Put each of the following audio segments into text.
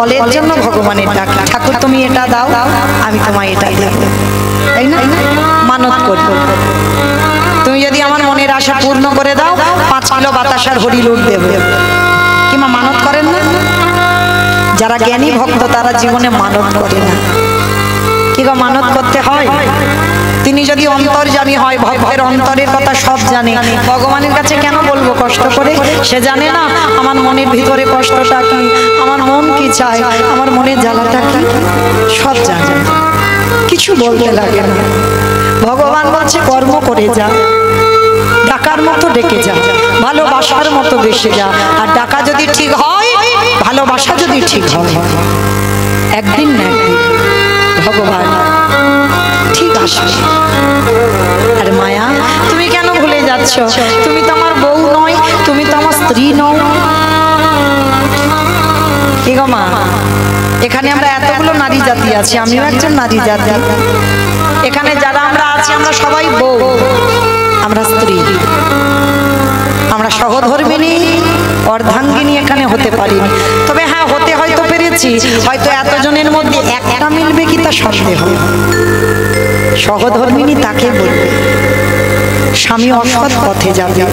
ফলের জন্য ভগবানের ডাক, ঠাকুর তুমি এটা দাও, আমি তোমায় এটা দেব, তাই না? মানত করি, তুমি যদি আমার মনের আশা পূর্ণ করে দাও 5 কিলো বাতাসার হরি লুট দেব। কিংবা মানত করেন না? যারা জ্ঞানী ভক্ত তারা জীবনে মানত করে না। কি গো, মানত করতে হয়। তিনি যদি অন্তর্যামী হয়, ভক্তের অন্তরের কথা সব জানে, ভগবানের কাছে কেন বলবো কষ্ট করে? সে জানে না আমার মনের ভিতরে কষ্টটা কি, আমার মন কি চায়, আমার মনের জ্বালাটা কি, সব জানে, কিছু বলতে লাগে না। ভগবান বলছে কর্ম করে যা, ডাকার মতো ডেকে যা, ভালোবাসার মতো বেসে যা। আর ডাকা যদি ঠিক হয়, ভালোবাসা যদি ঠিক হয়, একদিন না একদিন ভগবান ঠিক আসবে। আর মায়া, তুমি কেন ভুলে যাচ্ছ? তুমি তো আমার বউ নয়, তুমি তো আমার স্ত্রী নও। কি গো মা, এখানে আমরা এতগুলো নারী জাতি আছি, আমিও একজন নারী জাতি। এখানে যারা আমরা আছি আমরা সবাই বউ, আমরা স্ত্রী, আমরা সহধর্মিনী অর্ধাঙ্গিনী এখানে হতে পারিনি। তবে হ্যাঁ, হতে হয়তো পেরেছি, হয়তো এতজনের মধ্যে একটা মিলবে কি তা সন্দেহ। সহধর্মিনী তাকে বলবে স্বামী অসৎ পথে যাবে,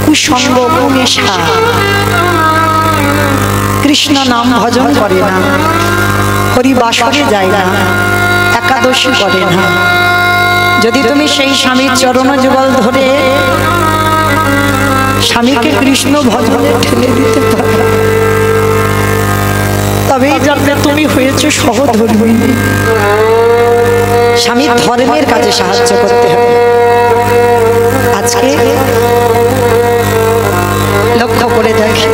কুসঙ্গ কুনেশা, কৃষ্ণ নাম ভজন করে না, হরিবাসরে যায় না, একাদশী করে না। যদি তুমি সেই স্বামীর চরণ যুগল ধরে স্বামীকে কৃষ্ণ ভজনে ঠেলে দিতে পারো, তবেই জানবে তুমি হয়েছে সহধর্মিনী। স্বামীর ধর্মের কাজে সাহায্য করতে হবে। আজকে লক্ষ্য করে দেখে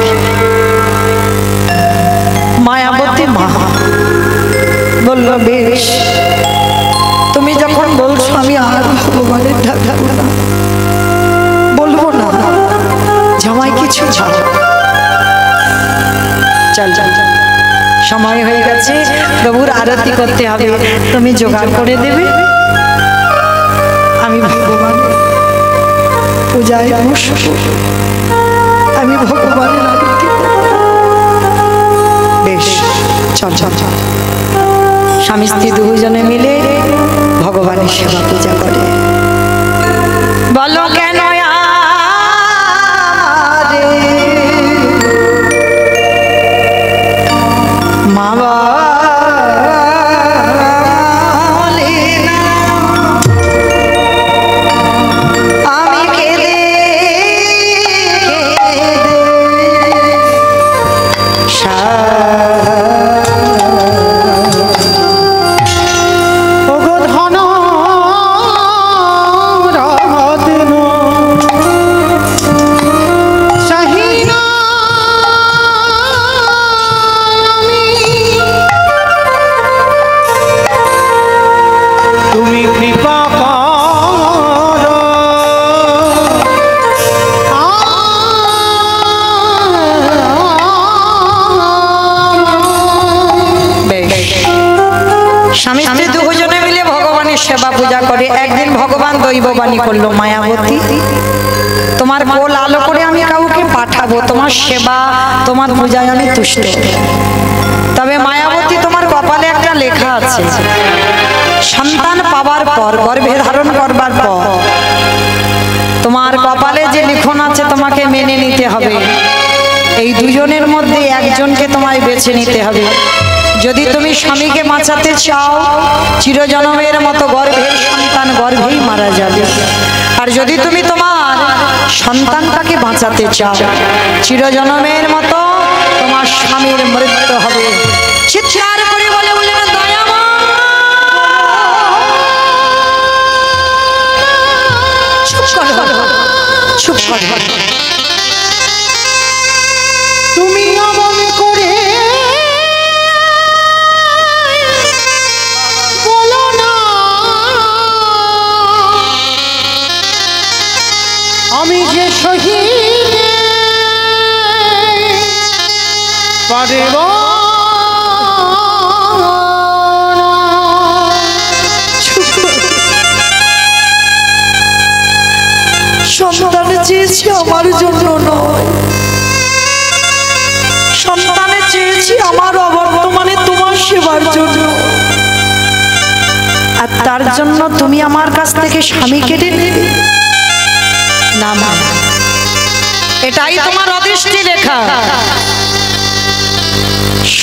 মায়াবতী মা বলল, বেশ তুমি যখন বলছো আমি আর ভগবানের ডাক বলবো না, জামাই কিছু যাও, চল চল, সময় হয়ে গেছে, প্রভুর আরতি করতে হবে, তুমি জোগাড় করে দেবে, আমি ভগবান পূজায় বসবো, আমি ভগবানের আরতি করব। বেশ, চল চল চল। স্বামী স্ত্রী দুজনে মিলে ভগবানের সেবা পূজা করে। বলো কেন মা আমি কেঁদে সেবা পূজা করে। একদিন ভগবান দৈববাণী করলো, মায়াবতী তোমার কোল আলো করে আমি কাউকে পাঠাবো, তোমার সেবা তোমার পূজায় আমি তুষ্ট। তবে মায়াবতী তোমার কপালে একটা লেখা আছে, সন্তান পাবার পর, গর্ভে ধারণ করবার পর তোমার কপালে যে লিখন আছে তোমাকে মেনে নিতে হবে। এই দুজনের মধ্যে একজনকে তোমায় বেছে নিতে হবে। যদি তুমি স্বামীকে বাঁচাতে চাও, চিরজন্মের মতো গর্ভের সন্তান গর্ভেই মারা যাবে। আর যদি তুমি তোমার সন্তানটাকে বাঁচাতে চাও, চিরজন্মের মতো তোমার স্বামীর মৃত্যু হবে। চিৎকার করে বলে বলে না, দয়াময় চুপ কর, চুপ কর, তুমি অমন করে বলো না, আমি যে শহীদ পারব সন্তান চেয়েছে আমার জন্য নয়, সন্তানে চেয়েছে আমার অবর্তমানে তোমার সেবার জন্য, আর তার জন্য তুমি আমার কাছ থেকে স্বামী কেটে নেবে না মা, এটাই তোমার অদৃষ্টি রেখা।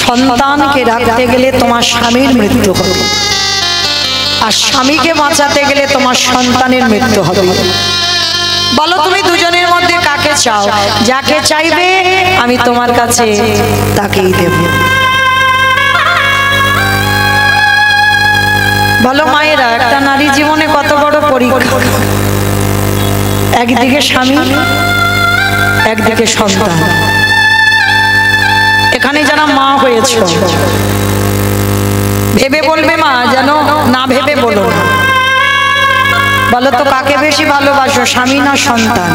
সন্তানকে রাখতে গেলে তোমার স্বামীর মৃত্যু হবে, আর স্বামীকে বাঁচাতে গেলে তোমার সন্তানের মৃত্যু হবে। বলো তুমি দুজনের মধ্যে কাকে চাও? যাকে চাইবে আমি তোমার কাছে তাকেই দেব। বলো মায়েরা, একটা নারী জীবনে কত বড় পরীক্ষা, একদিকে স্বামী একদিকে সন্তান। এখানে যারা মা হয়েছে ভেবে বলবে মা, যেন না ভেবে বলো না। বলো তো কাকে বেশি ভালোবাসো, স্বামী না সন্তান?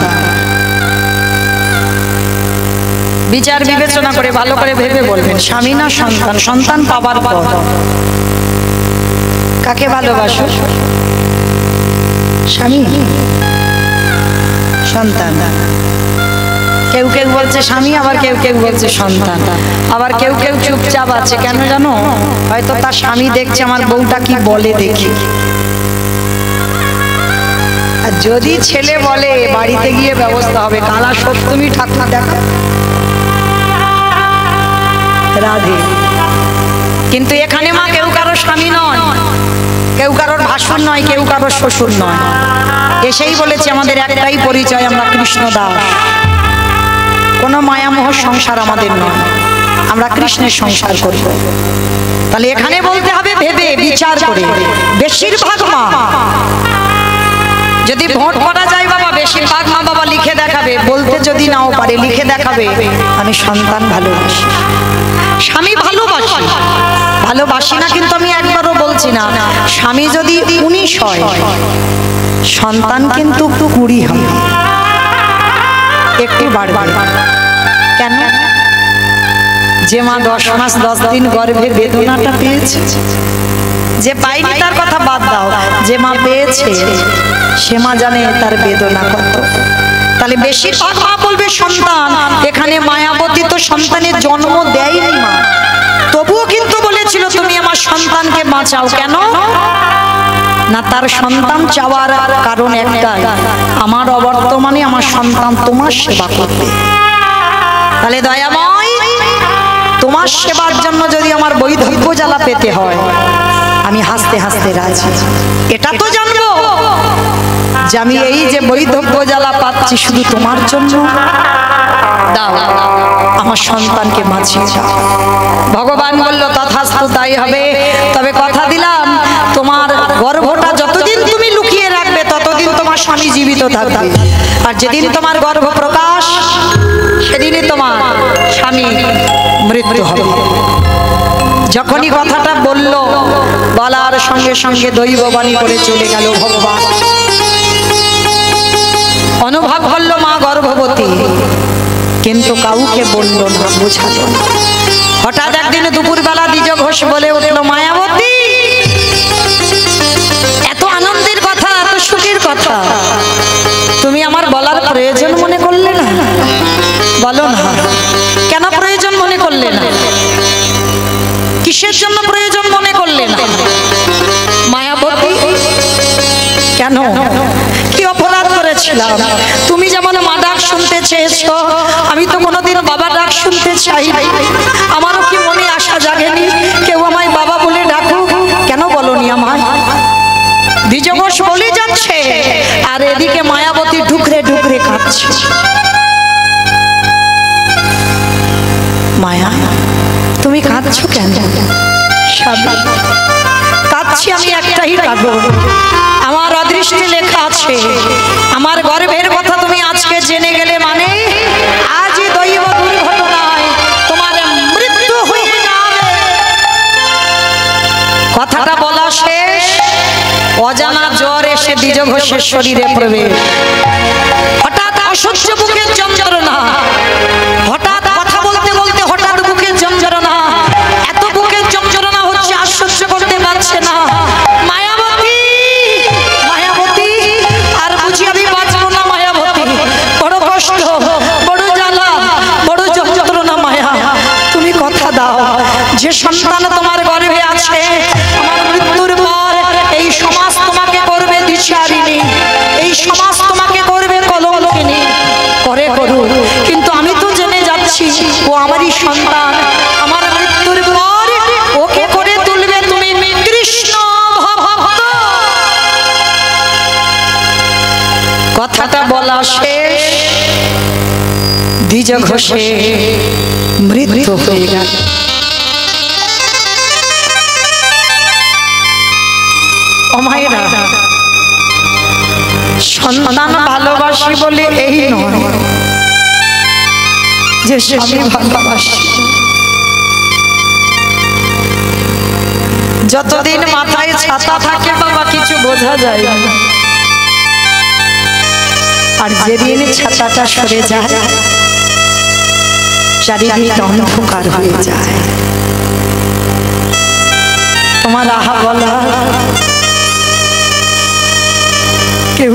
বিচার বিবেচনা করে ভালো করে ভেবে বলবেন, স্বামী না সন্তান? সন্তান পাবার পর কাকে ভালোবাসো? স্বামী, সন্তান? কেউ কেউ বলছে স্বামী, আবার কেউ কেউ বলছে সন্তান, আবার কেউ কেউ চুপচাপ আছে। কেন জানো? হয়তো তার স্বামী দেখছে আমার বউটা কি বলে দেখি। আর যদি ছেলে বলে বাড়িতে গিয়ে ব্যবস্থা হবে, কালা সপ্তমী ঠাকুর দেখা রাধে। কিন্তু এখানে মা কেউ কারো স্বামী নয়, কেউ কারোর ভাসুর নয়, কেউ কারোর শ্বশুর নয়। এসেই বলেছে আমাদের একটাই পরিচয়, আমরা কৃষ্ণ দাস। কোনো মায়ামোহ সংসার আমাদের নয়, আমরা কৃষ্ণের সংসার করব। তাহলে এখানে বলতে হবে ভেবে বিচার করে। বেশিরভাগ মা, যদি ভোট করা যায় বাবা, বেশিরভাগ মা বাবা লিখে দেখাবে, বলতে যদি নাও পারে লিখে দেখাবে, আমি সন্তান ভালোবাসি, স্বামী ভালোবাসি। ভালোবাসি না কিন্তু আমি একবারও বলছি না। স্বামী যদি 19 হয়, সন্তান কিন্তু 20 হবে, একটু বাড়বে। কেন? যে মা 10 মাস 10 দিন গর্ভে বেদনাটা পেয়েছে, যে পাইনি তার কথা বাদ দাও, যে মা পেয়েছে সে মা জানে তার বেদনা কত। তাহলে বেশি কথা বলবে সন্তান। এখানে মায়াবতী তো সন্তানের জন্ম দেয়নি মা, তবুও কিন্তু বলেছিল তুমি আমার সন্তানকে বাঁচাও। কেন না? তার সন্তান চাওয়ার কারণ একটাই, আমার অবর্তমানে আমার সন্তান তোমার সেবা করবে। তাহলে দয়াময়, তোমার সেবার জন্য যদি আমার বৈধব্য জ্বালা পেতে হয়, আমি হাসতে হাসতে রাজি। এটা তো জানবো যে আমি এই যে বৈধব্য জ্বালা পাচ্ছি শুধু তোমার জন্য। দাও, আমার সন্তানকে বাঁচিয়ে দাও। ভগবান বলল তথাস্তু, তাই হবে। তবে কথা দিলাম, তোমার গর্ভটা যতদিন তুমি লুকিয়ে রাখবে ততদিন তোমার স্বামী জীবিত থাকবে, আর যেদিন তোমার গর্ভ প্রকাশ সেদিনই তোমার স্বামী মৃত্যু হবে। যখনই কথাটা বলল, বলার সঙ্গে সঙ্গে দৈববাণী করে চলে গেল ভগবান। অনুভব করলো মা গর্ভবতী, কিন্তু কাউকে বলল না, বোঝালো না। হঠাৎ একদিন দুপুরবেলা দ্বিজ ঘোষ বলে উঠলো, মায়াবতী, এত আনন্দের কথা, এত সুখের কথা তুমি আমার বলার প্রয়োজন মনে করলে না? বলো না, কেন প্রয়োজন মনে করলে না? কিসের জন্য প্রয়োজন মনে করলে না? মায়াবতী, কেন, কি অপরাধ করেছিলাম? তুমি যেমন মা ডাক শুনতে চেয়েছো, আমি তো কোনোদিন বাবা ডাক শুনতে চাই। আমারও কি মনে আশা জাগেনি কেউ আমায় বাবা বলে ডাকুক? কেন বলনি আমায়? দ্বিজ ঘোষ বলে যাচ্ছে, আর এদিকে মায়াবতী ঢুকরে ঢুকরে কাঁদছে। মায়া, তুমি কাঁদছো কেন? কাঁদছি আমি একটাই কারণ, আমার অদৃষ্টে লেখা আছে, আমার গর্ভের কথা তুমি আজকে জেনে গেলে মানে আজই দৈব দুর্ঘটনায় তোমার মৃত্যু হয়ে যাবে। কথাটা বলা শেষ, অজানা জ্বর এসে দ্বিজ ঘোষের শরীরে প্রবেশ। হঠাৎ অসহ্য বুকের যন্ত্রণা, হঠাৎ কথা বলতে বলতে হঠাৎ বুকের যন্ত্রণা, এত বুকের যন্ত্রণা হচ্ছে আর সহ্য করতে পারছে না। মায়াবতী, মায়াবতী, আর বুঝি আমি বাঁচবো না মায়াবতী, বড় কষ্ট, বড় জ্বালা, বড় যন্ত্রণা। মায়া, তুমি কথা দাও, কিন্তু আমি তো জেনে যাচ্ছি ও আমারই সন্তান। আমার মৃত্যুর পর ওকে করে তুলবে তুমি কৃষ্ণ ভক্ত। কথাটা বলা শেষ, দ্বিজ ঘোষে মৃত্যু হয়ে গেল। ও মায়েরা, সন্তান ভালোবাসি বলে এই নয় যে স্বামী ভালোবাসি। যতদিন মাথায় ছাতা থাকে বাবা কিছু বোঝা যায় না, আর যেদিন ছাতাটা সরে যায় চারিদিক অন্ধকার হয়ে যায়। তোমার আহা বলা কেউ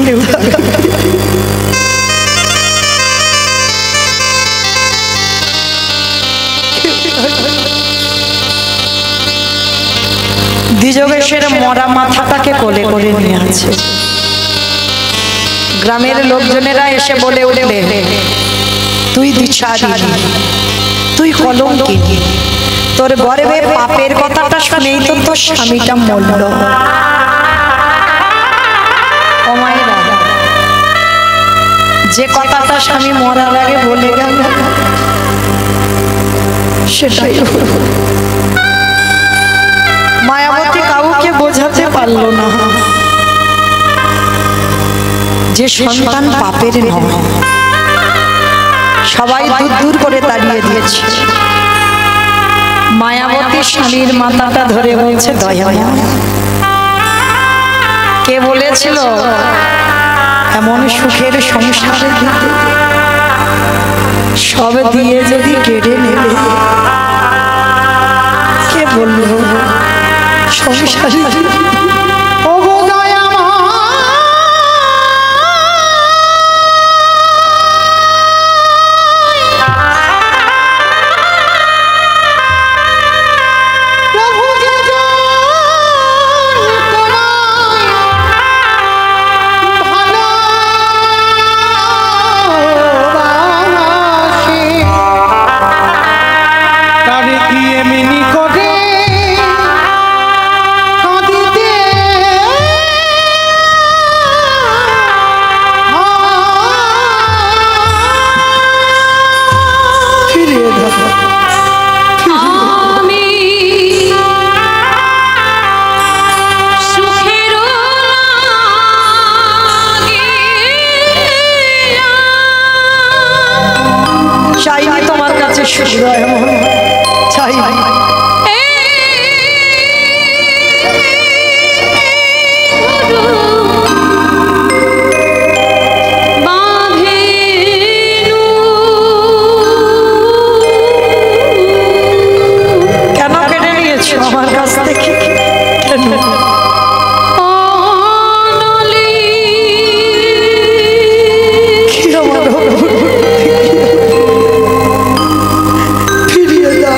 দ্বিজবেশের মরা মাথাটাকে কোলে করে নিয়ে আছে। গ্রামের লোকজনেরা এসে বলে উঠবে, তুই দিশাহারা, তুই কলঙ্কিনী, তোর গর্বে পাপের কথাটা শুনেই তো তোর স্বামীটা মরল। ও মায়েরা, যে কথাটা স্বামী মরার আগে বলে গেল সেটাই মায়াবতী কাউকে বোঝাতে পারলো না যে সন্তান পাপের নয়। সবাই দূর দূর করে তাড়িয়ে দিয়েছে। মায়াবতী স্বামীর মাথাটা ধরে বলছে, দয়া, কে বলেছিল এমন সুখের সংসারে দিতে, সব দিয়ে যদি কেড়ে নেবে? কে বলল সংসারে? চাইনি তোমার কাছে সুদয় চাই কেন কেড়ে নিয়েছো আমার কাছ থেকে? কেন? ফিরিয়ে দাও।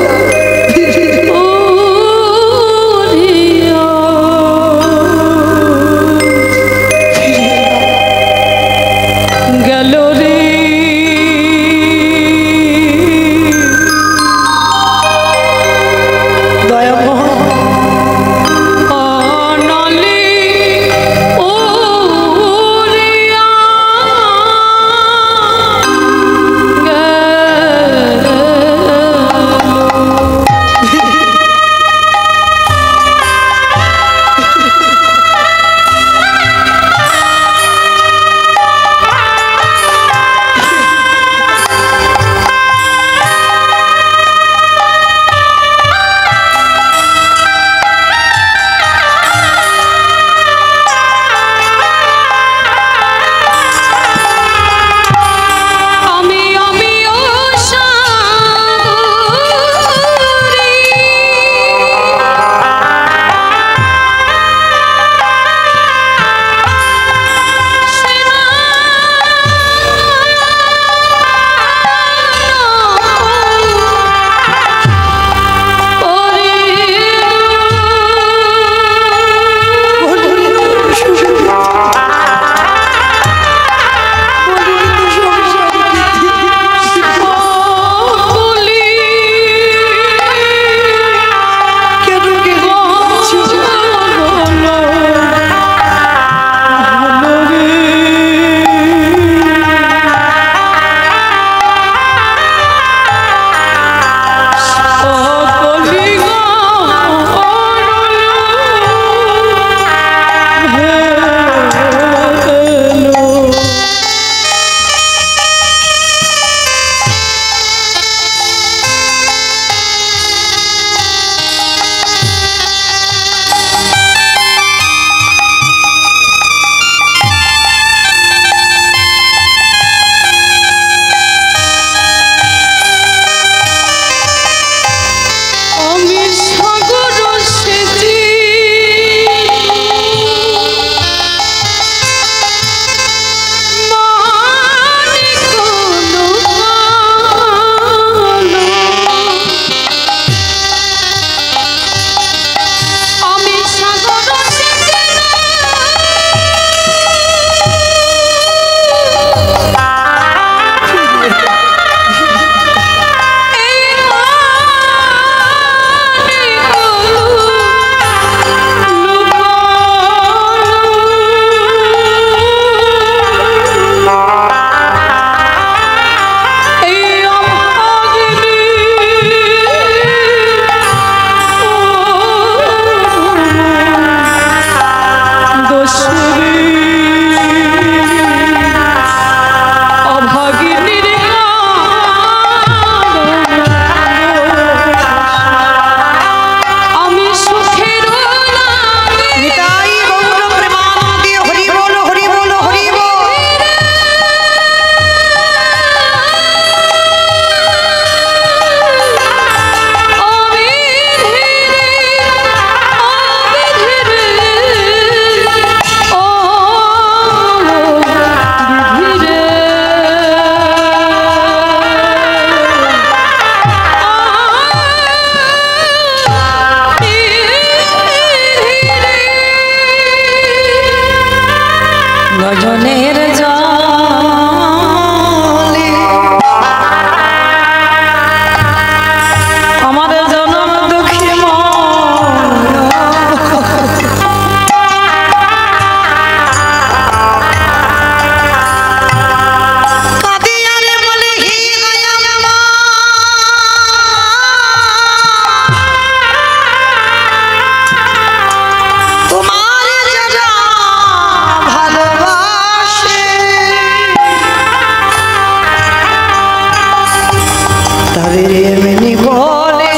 তবে এমনি বলে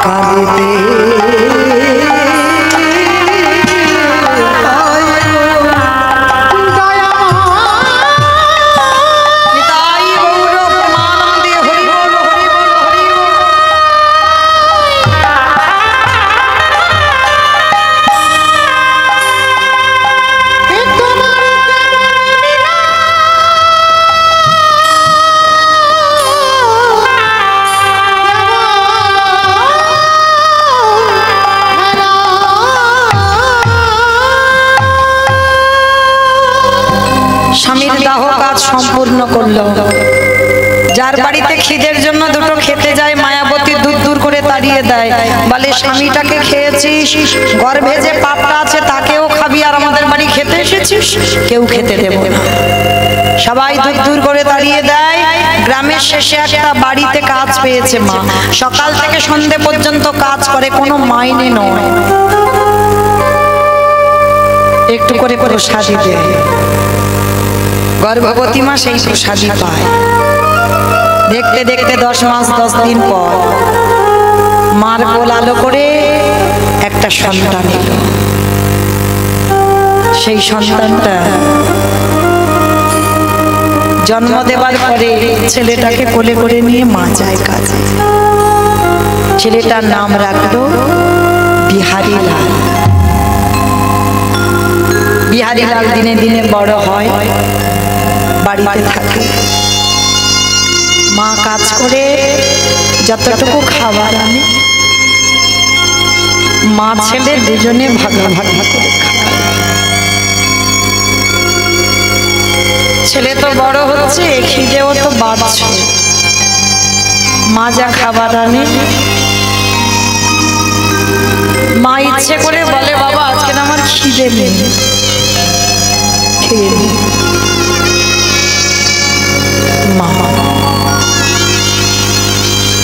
কাঁদিতে স্বামীর দাহ কাজ সম্পূর্ণ করল। যার বাড়িতে খিদের জন্য দুটো খেতে যায় মায়াবতী দূর দূর করে তাড়িয়ে দেয়, বলে স্বামীটাকে খেয়েছিস, গর্ভে যে পাপটা আছে তাকেও খাবি, আর আমাদের বাড়ি খেতে এসেছিস, কেউ খেতে দেব না। সবাই দূর দূর করে তাড়িয়ে দেয়। গ্রামের শেষে একটা বাড়িতে কাজ পেয়েছে মা, সকাল থেকে সন্ধে পর্যন্ত কাজ করে, কোনো মাইনে নয়, একটু করে প্রসাদই দেয়। গর্ভবতী মা সেই প্রসাদই পায়। দেখতে দেখতে 10 মাস 10 দিন পর মার কোল আলো করে একটা সন্তান এলো। সেই সন্তানটা জন্ম দেবার পরে ছেলেটাকে কোলে করে নিয়ে মা যায় কাজে। ছেলেটার নাম রাখলো বিহারী লাল। বিহারী লাল দিনে দিনে বড় হয়, বাড়িতে থাকে। মা কাজ করে যতটুকু খাবার আনে মা ছেলে দুজনে ভাগাভাগি করে খায়। ছেলে তো বড় হচ্ছে, খিদেও তো বাড়ছে। মা যা খাবার আনে মা ইচ্ছে করে বলে, বাবা আজকে না আমার খিদে নেই, খেয়ে নি। মা,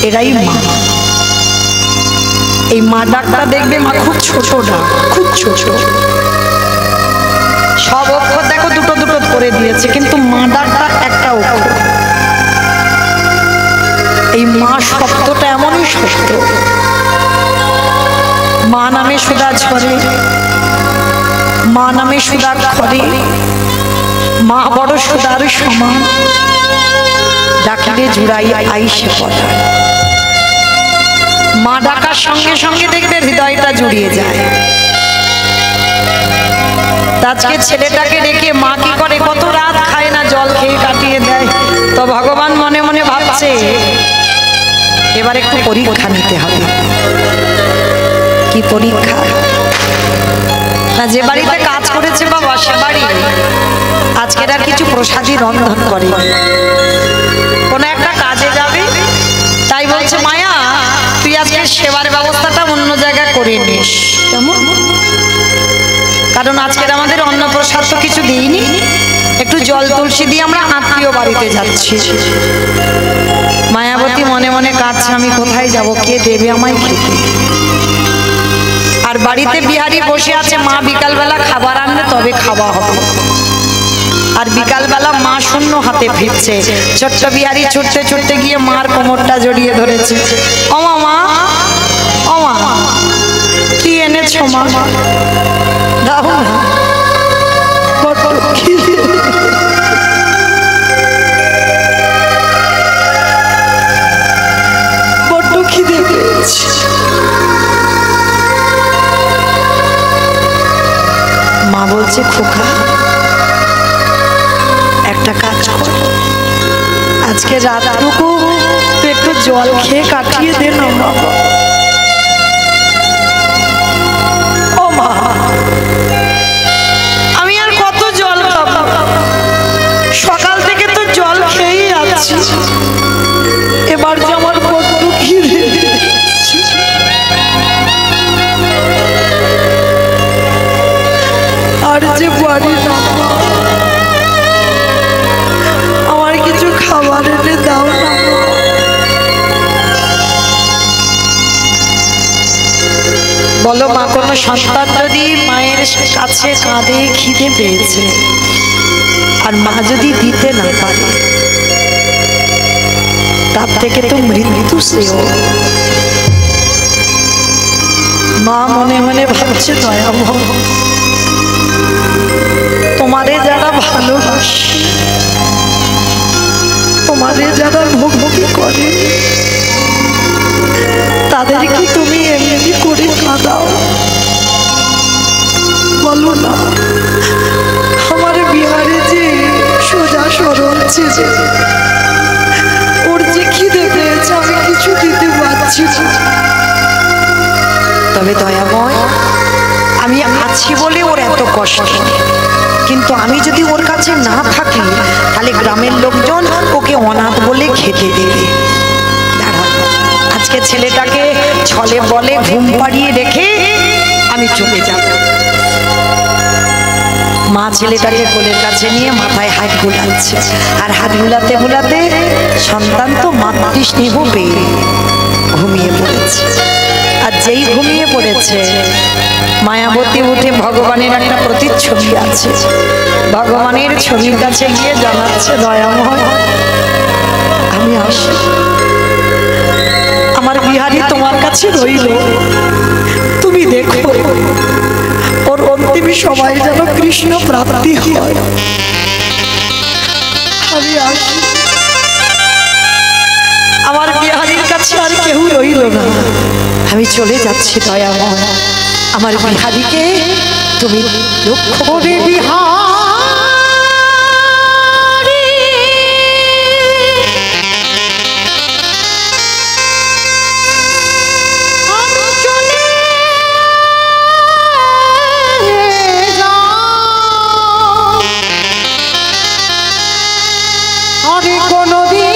এরাই মা। এই মা ডাকটা দেখবে মা খুব ছোট ডাক, খুব ছোট। সব অক্ষর দেখো দুটো দুটো করে দিয়েছে, কিন্তু মা ডাকটা একটা অক্ষর। এই মা শব্দটা এমনই শব্দ, মা নামে সুধা ঝরে, মা নামে সুধা খরে, মা বড় সুধার সমান, ডাকিলে জুড়াই আইসে পড়া। মা ডাকার সঙ্গে সঙ্গে দেখবে হৃদয়টা জুড়িয়ে যায়। আজকে ছেলেটাকে ডেকে মা কি করে, কত রাত খায় না, জল খেয়ে কাটিয়ে দেয়। তো ভগবান মনে মনে ভাবছে এবার একটু পরীক্ষা নিতে হবে। কি পরীক্ষা? না, যে বাড়িতে কাজ করেছে বাবা সে বাড়ি আজকের আর কিছু প্রসাদী রন্ধন করে, কোন একটা কাজে যাবে, তাই বলছে মায়া তুই আজকে সেবার ব্যবস্থাটা অন্য জায়গায় করে নিস। কেমন? কারণ আজকের আমাদের অন্ন প্রসাদ তো কিছু দিইনি, একটু জল তুলসী দিয়ে আমরা আত্মীয় বাড়িতে যাচ্ছি। মায়াবতী মনে মনে কাঁদছে, আমি কোথায় যাব, কে দেবে আমায় খেতে? আর বাড়িতে বিহারী বসে আছে, মা বিকালবেলা খাবার আনলে তবে খাওয়া হবে। আর বিকালবেলা মা শূন্য হাতে ফিরছে। ছোট্ট বিহারী ছুটতে ছুটতে গিয়ে মার কোমরটা জড়িয়ে ধরেছে। ও মা, ও মা, কি এনেছো মা? দাও না, বড় খিদে, বড্ড খিদে পেয়েছে। মা বলছে, খোকা একটা কাজ কর, আজকে রাতটুকু একটু জল খেয়ে কাটিয়ে দে না বাবা। ও মা, আমি আর কত জল খাবো, সকাল থেকে তো জল খেয়েই আছি, এবার যে আমার বড্ড খিদে। আর যে বাড়ি না, আমার কিছু খাবার এনে দাও না। বলো মা, কোনো সন্তান যদি মায়ের মায়ের কাছে কাঁদে খিদে পেয়েছে, আর মা যদি দিতে না পারে তার থেকে তো মৃত্যু শ্রেয়। মা মনে মনে ভাবছে দয়াময়, তোমারে যারা ভালোবাসে, তোমারে যারা ভক্তি করে, তাদেরকে তুমি এমনি করে কাঁদাও? বলো না, আমার বিহারে যে সোজা সরল ছেলে, ওর যে খিদে পেয়েছে, আমি কিছু দিতে পারছি না। তবে দয়াময়, আমি আছি বলে ওর এত কষ্ট, কিন্তু আমি যদি ওর কাছে না থাকি তাহলে গ্রামের লোকজন ওকে অনাথ বলে খেতে দেবে। দাঁড়া, আজকে ছেলেটাকে ছলে বলে ঘুম পাড়িয়ে রেখে আমি চলে যাব। মা ছেলেটাকে কোলের কাছে নিয়ে মাথায় হাত বুলাচ্ছে, আর হাত বুলাতে বুলাতে সন্তান তো মাতৃস্নেহ পেয়ে ঘুমিয়ে পড়েছে। আর যেই ঘুমিয়ে পড়েছে, মায়াবতী উঠে ভগবানের একটা প্রতিচ্ছবি আছে, ভগবানের ছবির কাছে গিয়ে জানাচ্ছে, দয়াময় আমি আসি, আমার বিহারী তোমার কাছে রইল, তুমি দেখো ওর অন্তিম সময় যেন কৃষ্ণ প্রাপ্তি হয়। আমি আসি, আমার বিহারীর কাছে আর কেউ রইল না, আমি চলে যাচ্ছি দয়াময়, আমার বিহারীকে তুমি লক্ষ্য করে। বিহারী আমি চলে যাই, আরে কোনদিন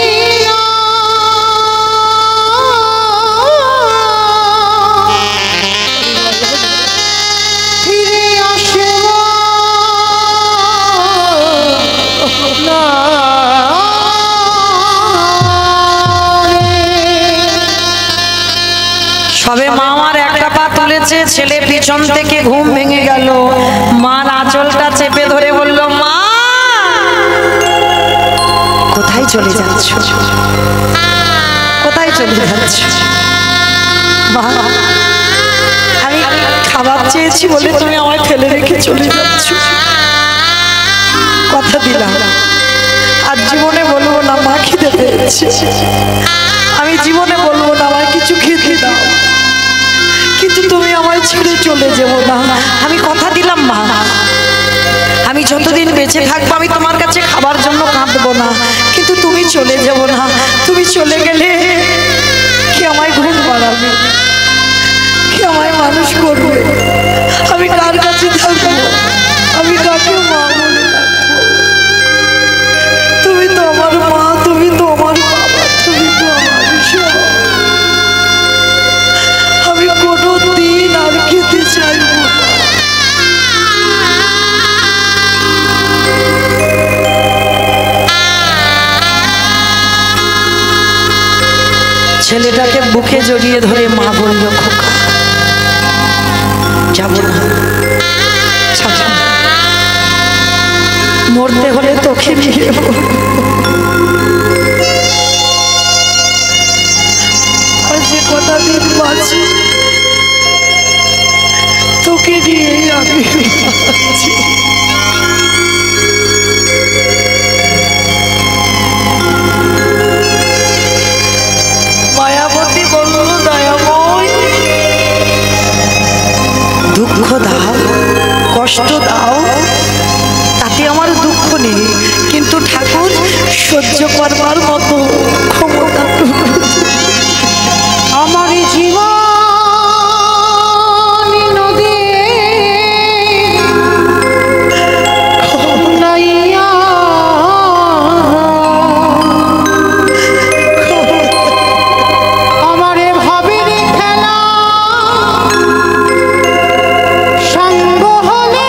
সবে মা আমার একটা পা তুলেছে, ছেলে পিছন থেকে ঘুম ভেঙে গেল। মার আঁচলটা চেপে ধরে বলল, মা কোথায় চলে যাচ্ছ, কোথায় চলে যাচ্ছ? মা আমি খাবার চেয়েছি বলে তুমি আমায় ফেলে রেখে চলে যাচ্ছ। কথা দিলাম আর জীবনে বলবো না মা খিদে পেয়েছে, আমি জীবনে বলবো না আমায় কিছু খেতে দাও, কিন্তু তুমি আমায় ছেড়ে চলে যাবো না। আমি কথা দিলাম মা, আমি যতদিন বেঁচে থাকবো আমি তোমার কাছে খাবার জন্য কাঁদবো না, কিন্তু তুমি চলে যাবো না। তুমি চলে গেলে কি আমায় ঘুম পাড়াবে, কি আমায় মানুষ করবে, আমি কার কাছে থাকবো, আমি কাকে মা বলে ডাকবো? তুমি তো আমার মা, তুমি তো আমার বাবা, তুমি তো আমার সব। আমি কোনো দিন আর খেতে চাইব না। ছেলেটাকে বুকে জড়িয়ে ধরে মা বলল, খোকা যাবো না, মরতে হলে তোকে নিয়ে আর যে কটা দিন বাঁচি তোকে নিয়ে আমি মায়াবতী বলল, দয়াময় দুঃখ দাও, কষ্ট দাও, তাতে আমার দুঃখ নেই, কিন্তু ঠাকুর সহ্য করবার মতো ক্ষমতা আমার জীবন নদী নাইয়া আমারে ভাবের খেলা সঙ্গ হলে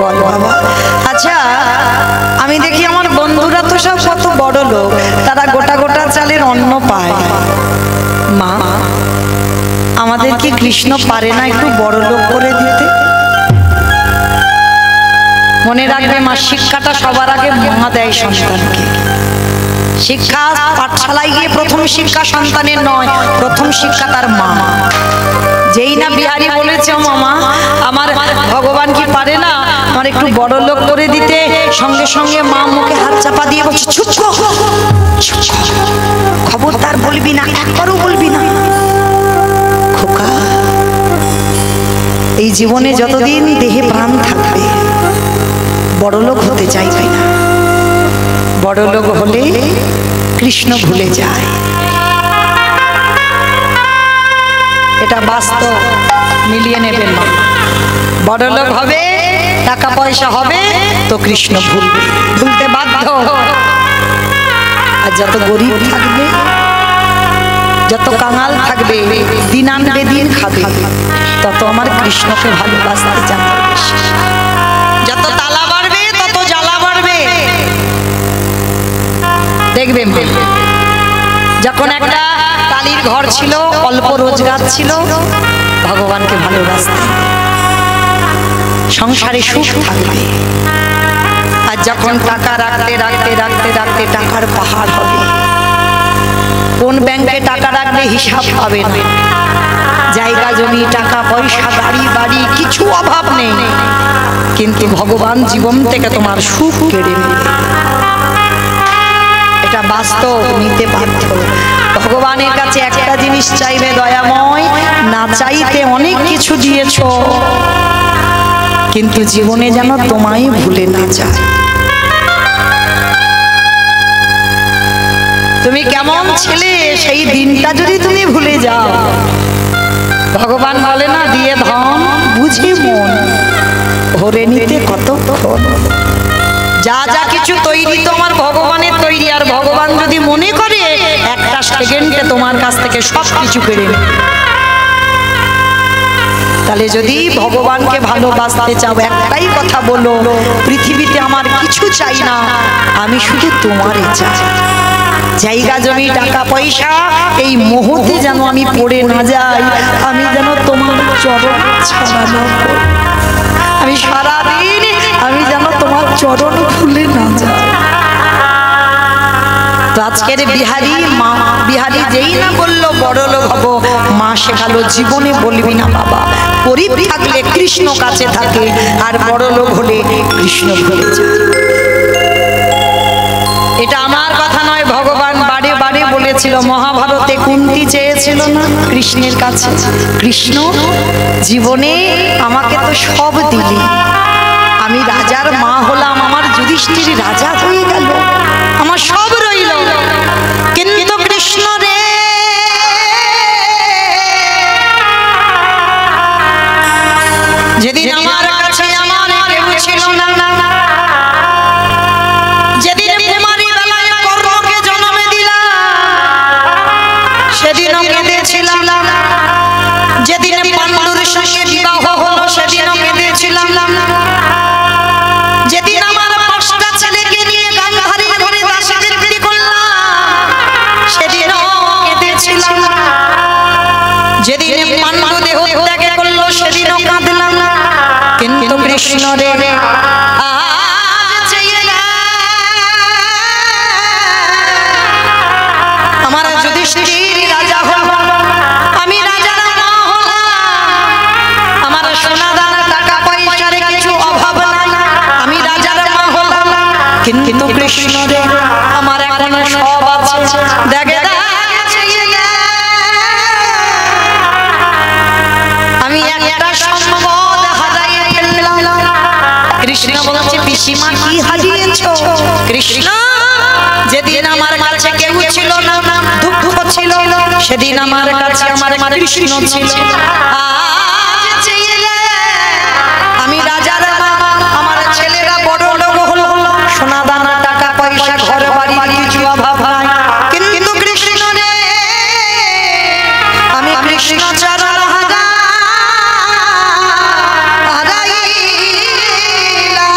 বল বাবা। আচ্ছা আমি দেখি আমার বন্ধুরা তো সব কত বড় লোক, তারা গোটা গোটা চালের অন্ন পায়। মা আমাদের কি কৃষ্ণ পারে না একটু বড় লোক করে দিতে? মনে রাখবে মা, শিক্ষাটা সবার আগে মা দেয় সন্তানকে। শিক্ষা পাঠশালায় গিয়ে প্রথম শিক্ষা সন্তানের নয়, প্রথম শিক্ষা তার মা। যেই না বিহারী বলেছে ও মামা আমার ভগবান কি পারে না আমার একটু বড় লোক করে দিতে, সঙ্গে সঙ্গে মা মুখে হাত চাপা দিয়ে বলছে চুপ কর, খবরদার বলবি না, একবারও বলবি না। খোকা এই জীবনে যতদিন দেহে প্রাণ থাকবে বড় লোক হতে চাইবে না। বড় লোক হলে কৃষ্ণ ভুলে যায়, এটা বাস্তব, মিলিয়ে নেবেন মা। বড় লোক হবে, টাকা পয়সা হবে তো কৃষ্ণ ভুলবে, ভুলতে বাধ্য। আর যত গরিব থাকবে, যত কাঙাল থাকবে, দিন আনবে দিন খাবে, তত আমার কৃষ্ণকে ভালোবাসতে জানবে। যত তালা বাড়বে তত জ্বালা বাড়বে। দেখবেন যখন একটা টালির ঘর ছিল, অল্প রোজগার ছিল, ভগবানকে ভালোবাসতে, সংসারে সুখ থাকবে। আর যখন টাকা রাখতে রাখতে রাখতে রাখতে টাকার পাহাড় হবে, কোন ব্যাংকে টাকা রাখলে হিসাব পাবে না, জায়গা জমি টাকা পয়সা গাড়ি বাড়ি কিছু অভাব নেই, কিন্তু ভগবান জীবন থেকে তোমার সুখ কেড়ে নেবে। এটা বাস্তব, নিতে বাধ্য। ভগবানের কাছে একটা জিনিস চাইবে, দয়াময় না চাইতে অনেক কিছু দিয়েছ, কিন্তু জীবনে যেন তোমায় ভুলে না যায়। তুমি কেমন ছেলে সেই দিনটা যদি তুমি ভুলে যাও, ভগবান বলে না দিয়ে ধন বুঝে মন ভরে নিতে কতক্ষণ। যা যা কিছু তৈরি তোমার ভগবানের তৈরি, আর ভগবান যদি মনে করে একটা সেকেন্ডে তোমার কাছ থেকে সব কিছু কেড়ে নেবে। তাহলে যদি ভগবানকে ভালোবাসতে চাও একটাই কথা বলো, পৃথিবীতে আমার কিছু চাই না, আমি শুধু তোমারই চাই। জায়গা জমি টাকা পয়সা এই মুহূর্তে যেন আমি পড়ে না যাই, আমি যেন তোমার চরণ ছাড়ানো, আমি সারাদিন আমি যেন তোমার চরণ ভুলে না যাই। তো আজকের বিহারী মা, বিহারী যেই না বললো বড় লোক হবো, মা শেখালো জীবনে বলবি না বাবা, গরিব থাকলে কৃষ্ণ কাছে থাকে, আর বড় লোক হলে কৃষ্ণ ভুলে যায়। এটা আমার কথা নয়, ভগবান বারে বারে বলেছিল। মহাভারতে কুন্তি চেয়েছিল না কৃষ্ণের কাছে, কৃষ্ণ জীবনে আমাকে তো সব দিলি, আমি রাজার মা হলাম, আমার যুধিষ্ঠির রাজা হয়ে গেল, আমার সব রইল, কিন্তু কৃষ্ণ রে যেদিন আমার কাছে আমার কেউ ছিল না, যেদিন কুমারী বেলায় কর্ণকে জন্ম দিলাম সেদিনও কেঁদেছিলাম, যেদিন পাণ্ডুর সঙ্গে বিবাহ হলো সেদিনও কেঁদেছিলাম, যেদিন আমার পাঁচটা ছেলেকে নিয়ে গান্ধারীর ঘরে দাসবৃত্তি করলাম সেদিনও কেঁদেছিলাম, যেদিন পাণ্ডু দেহ ত্যাগ করলো সেদিনও কাঁদলাম, কিন্তু কৃষ্ণ রে আমার যুধিষ্ঠির রাজা হলো, আমি রাজার মা হলাম, আমার সোনা দানা টাকা পয়সার কিছু অভাব নাই, আমি রাজার মা হলাম, কিন্তু কৃষ্ণ রে আমার এখন সব আছে। দেখে আমি একটা সম্পদ হারাইয়া ফেললাম। কৃষ্ণ বলছে পিসিমা কি হারিয়েছো? কৃষ্ণ যেদিন আমার কাছে কেউ ছিল না, দুঃখ ছিল, সেদিন আমার কাছে আমার কৃষ্ণ ছিল। আমি রাজার মা, আমার ছেলেরা বড় লোক হলো, সোনা দানা টাকা পয়সা ঘর বাড়ি কিছু অভাব নাই, কিন্তু কৃষ্ণ রে আমি কৃষ্ণ চরণ হারাইলাম।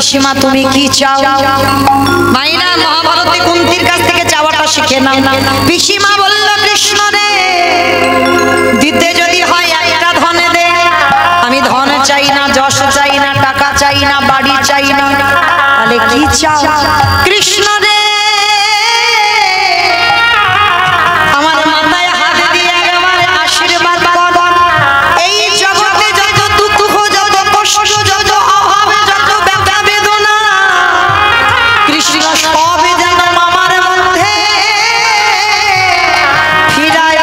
পিসিমা তুমি কি চাও? মাইরা মহাভারতে কুন্তির কাছ থেকে চাওয়াটা শিখে নাও। পিসিমা বলল, কৃষ্ণ রে, দিতে যদি হয় একটা ধনে দে। আমি ধন চাই না, যশ চাই না, টাকা চাই না, বাড়ি চাই না। তাহলে কি চাও? কৃষ্ণ রে, আমার মাথায় হাত দিয়ে আমার আশীর্বাদ কর। এই জগতে যত দুঃখ, যত কষ্ট, যত অভাব, যত ব্যথা বেদনা, কৃষ্ণ সব যেন আমার মধ্যে ফিরায়।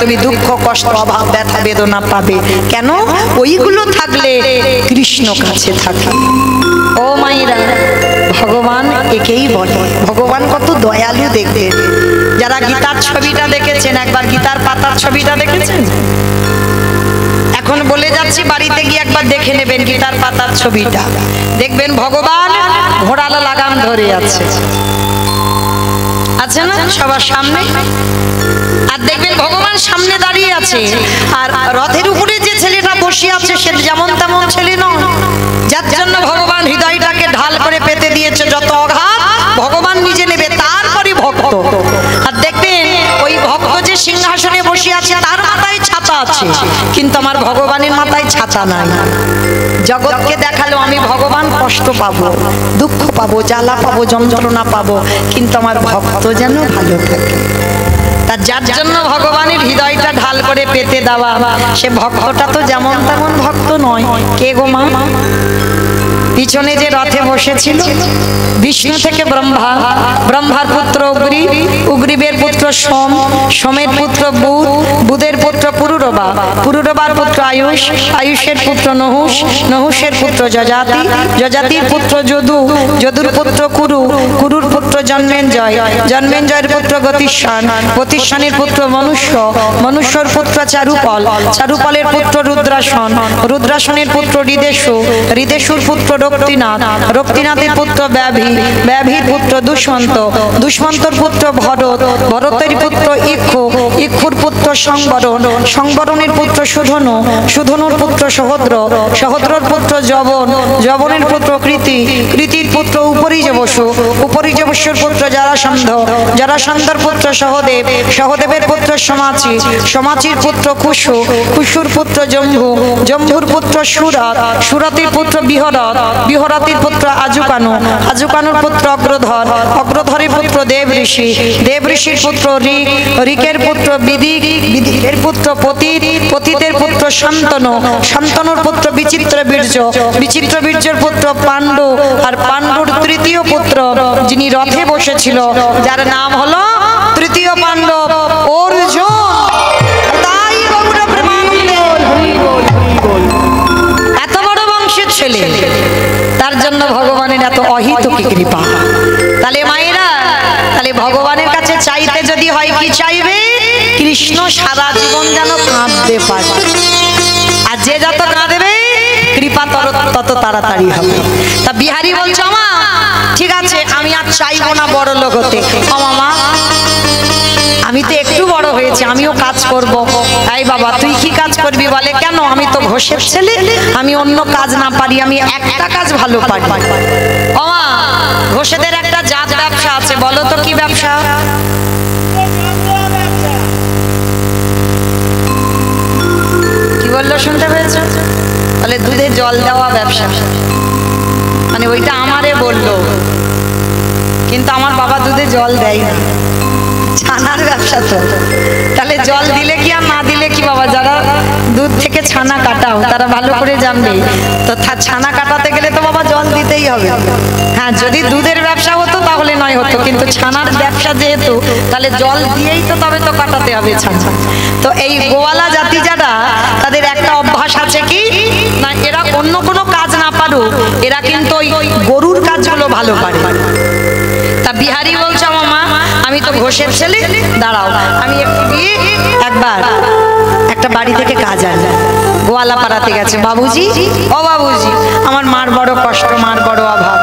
তুমি দুঃখ কষ্ট অভাব ব্যথা বেদনা পাবে কেন? ওইগুলো থাকলে কৃষ্ণ কাছে থাকে। ও মায়েরা, ভগবান একেই বলে। ভগবান কত দয়ালু দেখবেন। যারা গীতার ছবিটা দেখেছেন, একবার গীতার পাতার ছবিটা দেখেছেন? এখন বলে যাচ্ছি, বাড়িতে গিয়ে একবার দেখে নেবেন গীতার পাতার ছবিটা। দেখবেন ভগবান ঘোড়ালা লাগাম ধরে আছে না সবার সামনে। আর দেখবেন ভগবান সামনে দাঁড়িয়ে আছে, আর রথের উপরে যে ছেলেটা বসে আছে সে যেমন তেমন ছেলে নয়, যার জন্য ভগবান হৃদয়টাকে ঢাল করে পেতে দিয়েছে। যত অঘাত ভগবান নিজে নেবে, তারপরে ভক্ত। আর দেখবেন ওই ভক্ত যে সিংহাসনে বসে আছে তার মাথায় ছাতা আছে, কিন্তু আমার ভগবানের মাথায় ছাতা নাই। জগৎকে দেখালো আমি ভগবান কষ্ট পাবো, দুঃখ পাবো, জ্বালা পাবো, যন্ত্রণা পাবো, কিন্তু আমার ভক্ত যেন ভালো থাকে। তার যার জন্য ভগবানের হৃদয়টা ঢাল করে পেতে দেওয়া, সে ভক্তটা তো যেমন তেমন ভক্ত নয়। কে গো মা? পিছনে যে রথে বসেছিল বিষ্ণু থেকে ব্রহ্মা, ব্রহ্মার পুত্র অগ্নি, অগ্নিবের পুত্র সোম, সোমের পুত্র বুধ, বুধের পুত্র পুরুরবা, পুরুরবার পুত্র আয়ুষ, আয়ুষের পুত্র নহুষ, নহুষের পুত্র যজাতি, যজাতির পুত্র যদু, যদুর পুত্র কুরু, কুরুর পুত্র জন্মেঞ্জয়, জন্মেঞ্জয়ের পুত্র গতিস্বান, গতিস্বানের পুত্র মনুষ্য, মনুষ্যর পুত্র চারুপল, চারুপলের পুত্র রুদ্রাসন, রুদ্রাসনের পুত্র হৃদেশু, হৃদেশুর পুত্র রক্তিনাথ, রক্তিনাথের পুত্র ব্যাভি, ব্যাভির পুত্র দুষ্মন্ত, দুষ্মন্তর পুত্র ভরত, ভরতের পুত্র ইক্ষু, ইক্ষুর পুত্র সংবরণ, সংবরণের পুত্র সুধনু, সুধনুর পুত্র সহদ্র, সহদ্রর পুত্র যবন, যবনের পুত্র কৃতি, কৃতির পুত্র উপরিজবসু, উপরিজবস্যুর পুত্র জারাসন্ধ, জারাসন্ধর পুত্র সহদেব, সহদেবের পুত্র সমাচি, সমাচির পুত্র কুশু, কুশুর পুত্র জম্ভু, জম্ভুর পুত্র সুরত, সুরতির পুত্র বিহরত, বিহরতির পুত্র আজুকানু, আজুকানুর পুত্র অগ্রধর, অগ্রধরের পুত্র দেব ঋষি, দেব ঋষির পুত্র ঋক, ঋকের পুত্র বিদিক, বিদিকের পুত্র পতিত, পতিতের পুত্র শান্তনু, শান্তনুর পুত্র বিচিত্র বীর্য, বিচিত্র বীর্যের পুত্র পাণ্ডু, আর পাণ্ডুর তৃতীয় পুত্র যিনি রথে বসেছিল যার নাম হলো তৃতীয় পাণ্ডব অর্জুন। এত বড় বংশের ছেলে, তার জন্য ভগবানের এত অহিতকি কৃপা। তাহলে মায়েরা, তাহলে ভগবানের কাছে চাইতে যদি হয় কি চাইবে? কৃষ্ণ সারা জীবন যেন কাঁদতে পারে। আর যে যত কাঁদবে কৃপা তত তাড়াতাড়ি হবে। তা বিহারী বলছে, মা ঠিক আছে আমি আর চাইবো না বড় লোক হতে। মামা আমি তো একটু বড় হয়েছি, আমিও কাজ করব। এই বাবা তুই কি কাজ করবি? বলে কেন? আমি তো ঘোষের ছেলে, আমি অন্য কাজ না পারি, আমি একটা কাজ ভালো পারি। মামা ঘোষেদের একটা জাত ব্যবসা আছে, বলো তো কি ব্যবসা? কি বললো শুনতে পেয়েছো? বলে দুধে জল দেওয়া ব্যবসা। মানে ওইটা আমারে বললো, কিন্তু আমার বাবা দুধে জল দেয় না। ছানার ব্যবসা তো, তাহলে জল দিলে কি আর না দিলে কি বাবা? যারা দুধ থেকে ছানা কাটাও তারা ভালো করে জানবে। তো ছানা কাটাতে গেলে তো বাবা জল দিতেই হবে। হ্যাঁ, যদি দুধের ব্যবসা হতো তাহলে নয় হতো, কিন্তু ছানার ব্যবসা যেহেতু, তাহলে জল দিয়েই তো তবে তো কাটাতে হবে ছানা। তো এই গোয়ালা জাতি যারা, তাদের একটা অভ্যাস আছে কি না, এরা অন্য কোনো কাজ না পারুক, এরা কিন্তু ওই গরুর কাজগুলো ভালো পারে। তা বিহারি বলছে আমার মা আমি তো ঘোষের ছেলে, দাঁড়াও আমি একটু গিয়ে একবার একটা বাড়ি থেকে কাজ আনলাম। গোয়ালা পাড়াতে গেছে, বাবুজি ও বাবুজি আমার মার বড় কষ্ট, মার বড় অভাব,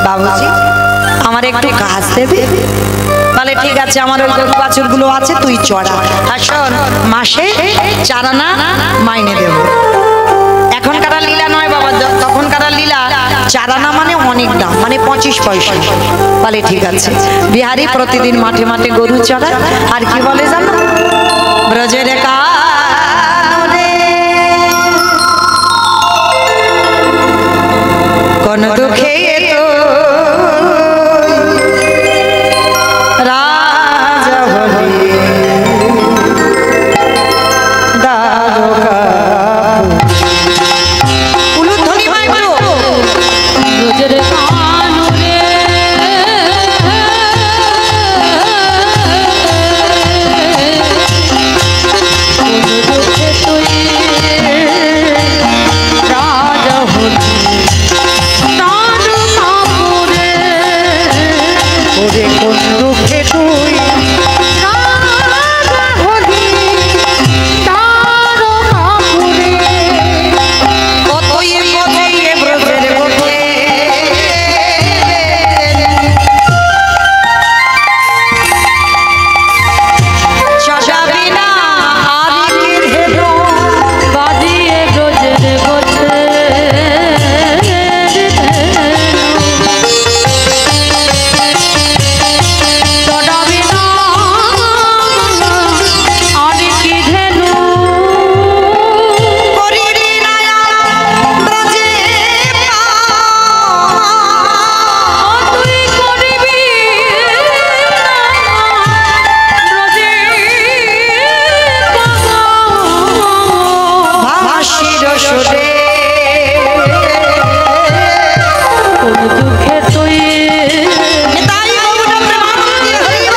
বাবুজি আমার একটু কাজ দেবে? তাহলে ঠিক আছে, আমার ওই গরু বাছুরগুলো আছে তুই চড়া, আর শোন মাসে 4 আনা মাইনে দেব। এখনকার লীলা নয় বাবা, তখনকার লীলা 4 আনা মানে অনেক দাম, মানে 25 পয়সা। বলে ঠিক আছে। বিহারি প্রতিদিন মাঠে মাঠে গরু চড়ায়, আর কি বলে জানো, ব্রজের কাননে কোন দুঃখে তো রাজা হলি দারোগা উলুধ্বনি হয় গুরু ব্রজের কাননে রাজা হলি ওরে কোন দুঃখে তুই কতই মজে ব্রজের বটে চড়াবি না আর কি হেলো বাজিয়ে ব্রজের বটে চড়াবি না আর কি ধেনু করিরি নায়া ব্রজে তুই করবি ভাসির সুরে কোন দুঃখে তুই তাই গৌর প্রেমানন্দে হইব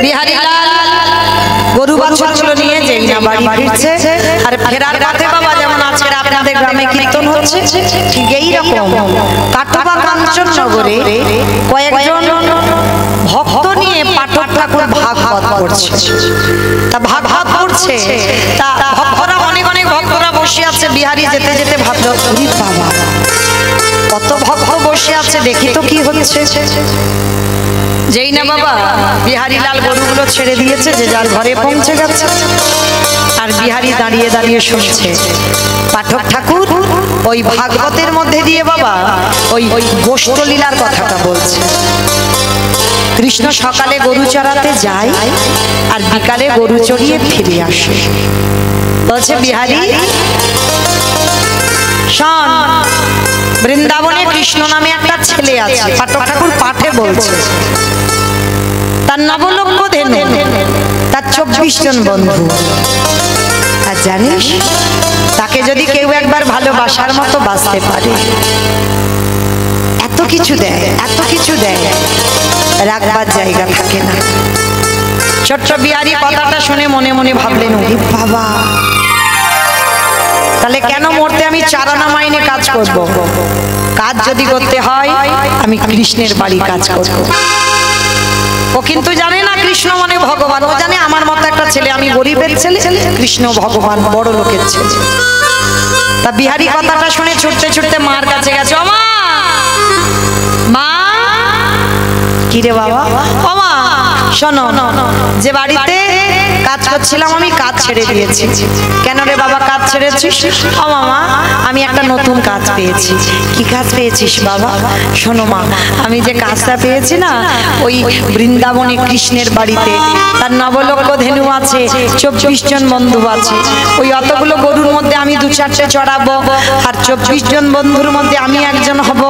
বিহারি লাল গরু বাছুরগুলো নিয়ে যেই না বাড়ি ফিরছে, আর ফেরার পথে বাবা যেমন আজকের আপনাদের গ্রামে কীর্তন হচ্ছে ঠিক এইরকম কাটোয়া কাঞ্চননগরে কয়েকজন ভক্ত নিয়ে পাঠক ঠাকুর ভাগবত করছে। তা ভাগবত করছে, তা ভক্তরা অনেক অনেক ভক্তরা বসে আছে। বিহারি যেতে যেতে ভাবল ওরে বাবা কত ভক্ত বসে আছে, দেখি তো কি হচ্ছে। যেই না বাবা বিহারি লাল গরুগুলো ছেড়ে দিয়েছে, যে যার ঘরে পৌঁছে গেছে, আর বিহারি দাঁড়িয়ে দাঁড়িয়ে শুনছে পাঠক ঠাকুর ওই ভাগবতের মধ্যে দিয়ে বাবা ওই গোষ্ঠলীলার কথাটা বলছে। কৃষ্ণ সকালে গরু চড়াতে যায় আর বিকালে গরু চড়িয়ে ফিরে আসে। বলছে বিহারি শোন, বৃন্দাবনে কৃষ্ণ নামে একটা ছেলে আছে, পাঠক ঠাকুর পাঠে বলছে, তার নবলক্ষ ধেনু, তার 24 জন বন্ধু। আর জানিস তাকে যদি কেউ একবার ভালোবাসার মতো বাঁচতে পারে, এত কিছু দেয়, এত কিছু দেয়, রাখবার জায়গা থাকে না। ছোট্ট বিহারি কথাটা শুনে মনে মনে ভাবলেন ওরে বাবা, তাহলে কেন মরতে আমি 4 আনা মাইনে কাজ করব? কাজ যদি করতে হয় আমি কৃষ্ণের বাড়ি কাজ করব। ও কিন্তু জানে না কৃষ্ণ মানে ভগবান, ও জানে আমার মতো একটা ছেলে, আমি গরিবের ছেলে, কৃষ্ণ ভগবান বড় লোকের ছেলে। তা বিহারি কথাটা শুনে ছুটতে ছুটতে মার কাছে গেছে। ও মা, মা কি রে বাবা? ও মা শোনো, যে বাড়িতে কাজ করছিলাম আমি কাজ ছেড়ে দিয়েছি। কেন রে বাবা কাজ ছেড়েছিস? ও মামা আমি একটা নতুন কাজ পেয়েছি। কি কাজ পেয়েছিস বাবা? শোনো মা, আমি যে কাজটা পেয়েছি না, ওই বৃন্দাবনে কৃষ্ণের বাড়িতে তার নবলক্ষ ধেনু আছে, 24 জন বন্ধু আছে। ওই অতগুলো গরুর মধ্যে আমি 2-4টে চড়াবো, আর 24 জন বন্ধুর মধ্যে আমি একজন হব।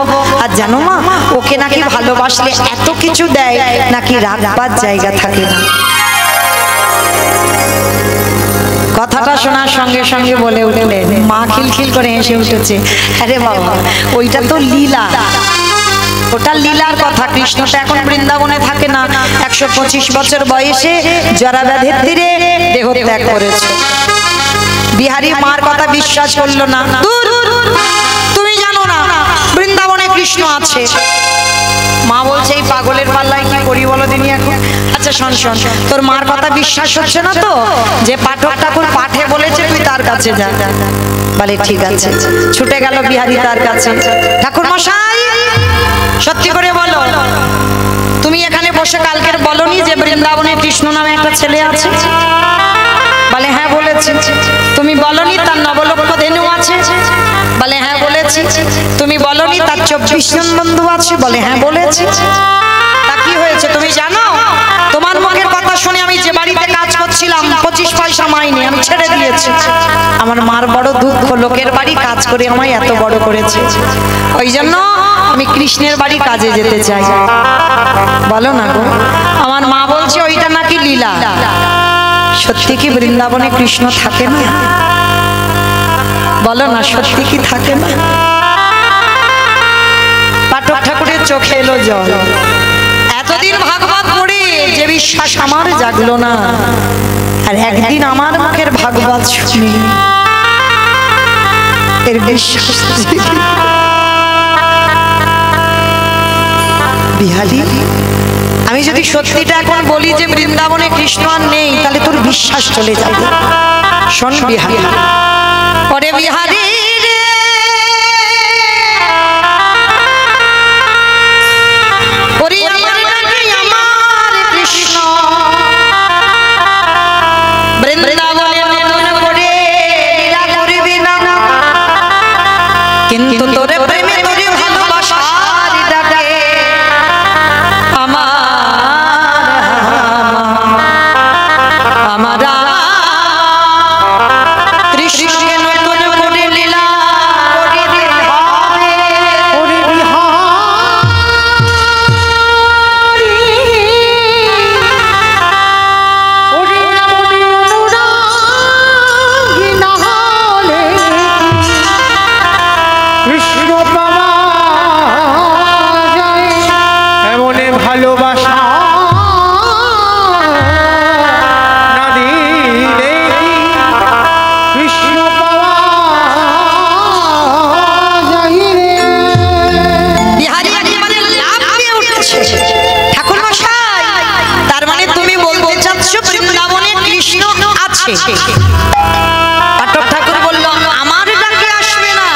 আর জানো মা, ওকে নাকি ভালোবাসলে এত কিছু দেয় নাকি রাখবার জায়গা থাকে না। শোনার সঙ্গে সঙ্গে বলে উঠলেন, মা খিলখিল করে হেসে উঠেছে, আরে বাবা ওইটা তো লীলা, ওটা লীলার কথা। কৃষ্ণ তো এখন বৃন্দাবনে থাকে না, 125 বছর বয়সে জরা ব্যাধির তীরে দেহ ত্যাগ করেছে। বিহারী মার কথা বিশ্বাস করলো না, দূর তুমি জানো না বৃন্দাবনে কৃষ্ণ আছে। মা বলছে, এই পাগলের পাল্লায় কি করি বলো দিনি এখন। আচ্ছা শোন শোন, তোর মার কথা বিশ্বাস হচ্ছে না তো, যে পাঠক ঠাকুর পাঠে বলেছে তুই তার কাছে যা। বলে ঠিক আছে। ছুটে গেল বিহারী তার কাছে। ঠাকুর মশাই সত্যি করে বলো, তুমি এখানে বসে কালকের বলনি যে বৃন্দাবনে কৃষ্ণ নামে একটা ছেলে আছে? বলে হ্যাঁ বলেছি। তুমি বলনি তার নবলক্ষ ধেনু আছে? বলে হ্যাঁ বলেছি। তুমি বলনি তার 24 জন বন্ধু আছে? বলে হ্যাঁ বলেছি। তা কি হয়েছে তুমি জানো? তোমার মুখের কথা শুনে আমি যে বাড়িতে কাজ করছিলাম 25 পয়সা মাইনে আমি ছেড়ে দিয়েছি। আমার মার বড় দুঃখ, লোকের বাড়ি কাজ করে আমায় এত বড় করেছে, ওই জন্য আমি কৃষ্ণের বাড়ি কাজে যেতে চাই। বলো না গো। আমার মা বলছে ওইটা নাকি লীলা। সত্যি কি বৃন্দাবনে কৃষ্ণ থাকে না? বলো না, সত্যি কি থাকে না? পাঠক ঠাকুরের চোখে এলো জল। এতদিন ভাগবত পড়ে যে বিশ্বাস আমার জাগলো না, আর একদিন আমার মুখের ভাগবত শুনি এর বিশ্বাস। বিহারী, আমি যদি সত্যিটা এখন বলি যে বৃন্দাবনে কৃষ্ণ আর নেই, তাহলে তোর বিশ্বাস চলে যাবে। শোন বিহারী, পরে বিহারী কৃষ্ণ বৃন্দাবনে নতুন করে লীলা করবি না, কিন্তু তোরে প্রেমে তোরে ভালোবাসার ডাকে আমারা কৃষ্ণকে নতুন করে লীলা করিতে হবে। এমনে ভালোবাসা না দিলে কৃষ্ণ পাওয়া যায় রে। বিহারী একেবারে লাফিয়ে উঠেছে। ঠাকুর মশাই, তার মানে তুমি বলতে চাচ্ছ বৃন্দাবনে কৃষ্ণ আছে? পাঠক ঠাকুর বলল, আমার ডাকে আসবে না,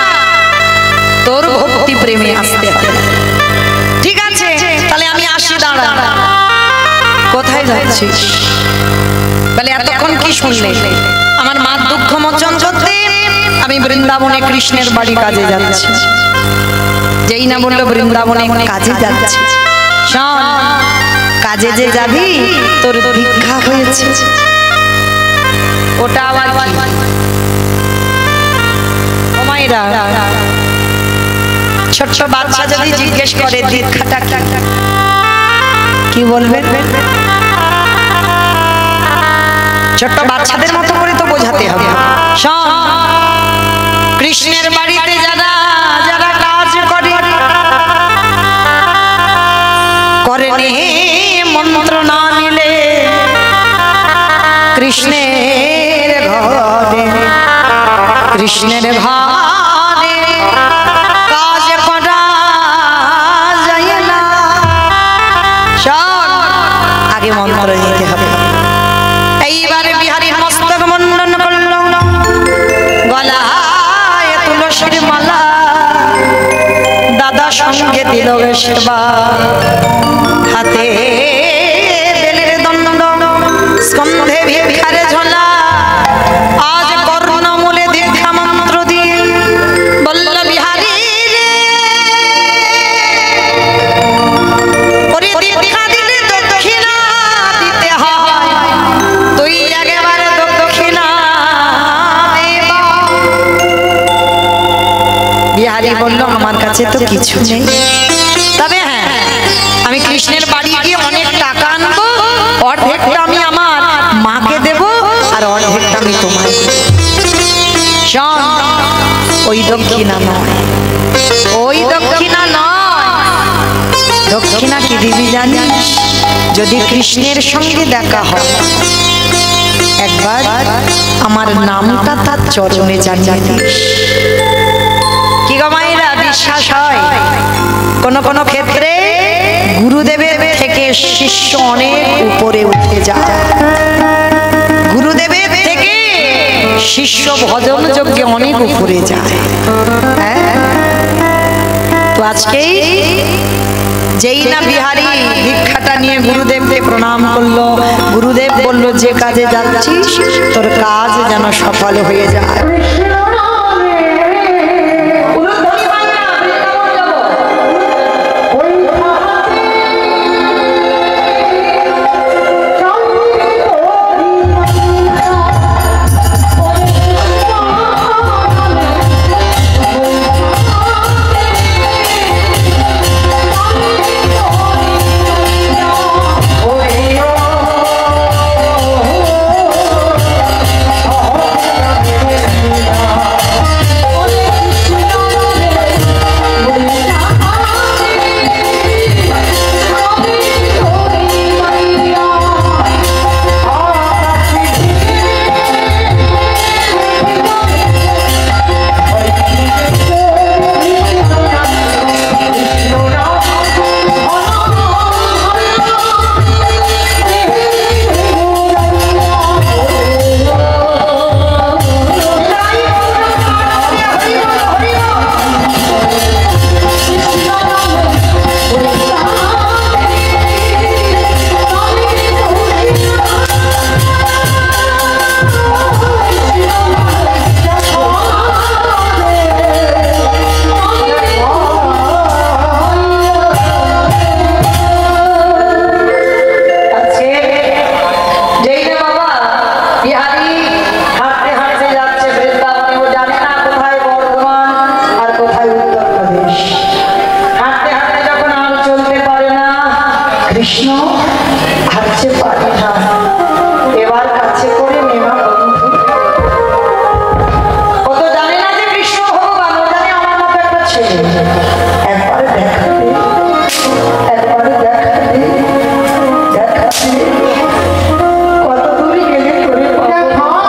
তোর ভক্তি প্রেমে আসতে হবে। ঠিক আছে, তাহলে আমি আসি, দাঁড়া। কোথায় যাচ্ছিস? বলে এতক্ষণ কি শুনলে? আমার মার দুঃখ মোচন করতে আমি বৃন্দাবনে কৃষ্ণের বাড়ি কাজে যাচ্ছি। যেই না বললো বৃন্দাবনে কাজে যাচ্ছি, শোন, কাজে যে যাবি তোর দীক্ষা হয়েছে। ওটা আবার ও মায়েরা, ছোট্ট বাচ্চা যদি জিজ্ঞেস করে দীক্ষাটা কি বলবে? ছোট্ট বাচ্চাদের মতো করে তো বোঝাতে হবে। শোন, কৃষ্ণের বাড়িতে যারা যারা কাজ করে করেনি মন্ত্র না নিলে কৃষ্ণের ঘরে কৃষ্ণের ঘরে কাজ করা যায় না। শোন, আগে মন্ত্র নিতে হবে। এইবারে বিহারীর মস্তক মন্ডন করল, গলায় তুলসীর মালা, দাদা সঙ্গে দিল সেবা, হাতে বেলের দণ্ড, স্কন্ধে ভিক্ষারে ঝোলা, আজ কর্ণমূলে দীক্ষা মন্ত্র দিয়ে বলল বিহারী রে, ওরে দীক্ষা দিলে দক্ষিণা দিতে হয়, তুই একেবারে দক্ষিণা দেবা। বিহারী বলল, আমার কাছে তো কিছু নেই, তবে হ্যাঁ আমি কৃষ্ণের বাড়ি গিয়ে অনেক টাকা আনবো, অর্ধেকটা আমি আমার মাকে দেব আর অর্ধেকটা আমি তোমায় দেব। দক্ষিণা নয়, ওই দক্ষিণা নয়। দক্ষিণা কি দিবি জানিস? যদি কৃষ্ণের সঙ্গে দেখা হয়, একবার আমার নামটা তার চরণে জানিয়ে দিস। কি গো মায়েরা, বিশ্বাস হয়? কোন কোন ক্ষেত্রে গুরুদেবের থেকে শিষ্য অনেক উপরে উঠে যায়, গুরুদেবের থেকে শিষ্য ভজন যজ্ঞে অনেক উপরে যায়। হ্যাঁ, তো আজকেই যেই না বিহারী দীক্ষাটা নিয়ে গুরুদেবকে প্রণাম করলো, গুরুদেব বলল যে কাজে যাচ্ছিস তোর কাজ যেন সফল হয়ে যায়। কৃষ্ণ হাঁটতে পারে না, এবার কাছে করে নেওয়া বন্ধু। ও তো জানে না যে কৃষ্ণ ভগবান, ও জানে আমার মতো একটা ছেলে। একবারে দেখা দে, একবারে দেখা দে, দেখা দে, কত দূরে গেলে করে পাবো।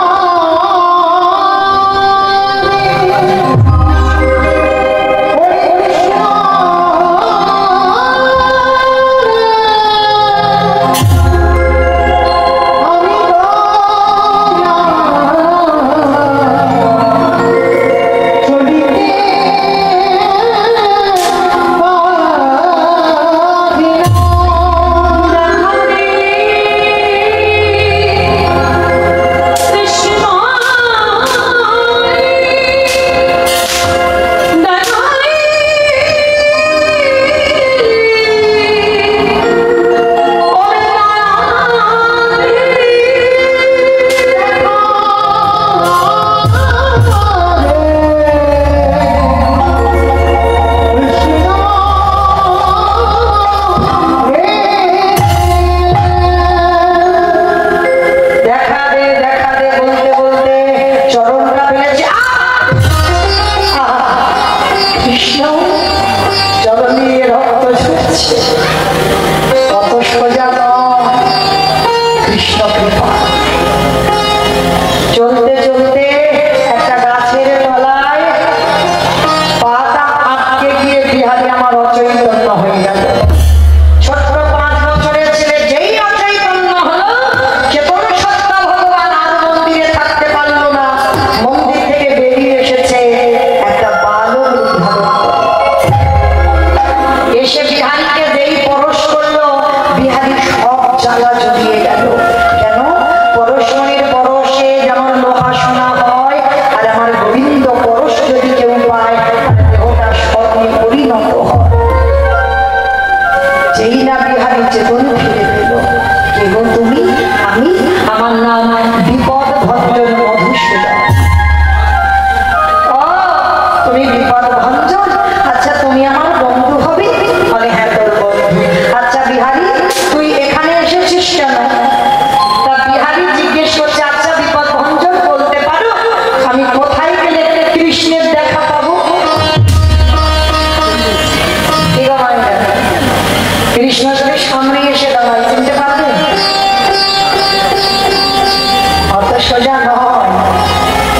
সোজা নয়,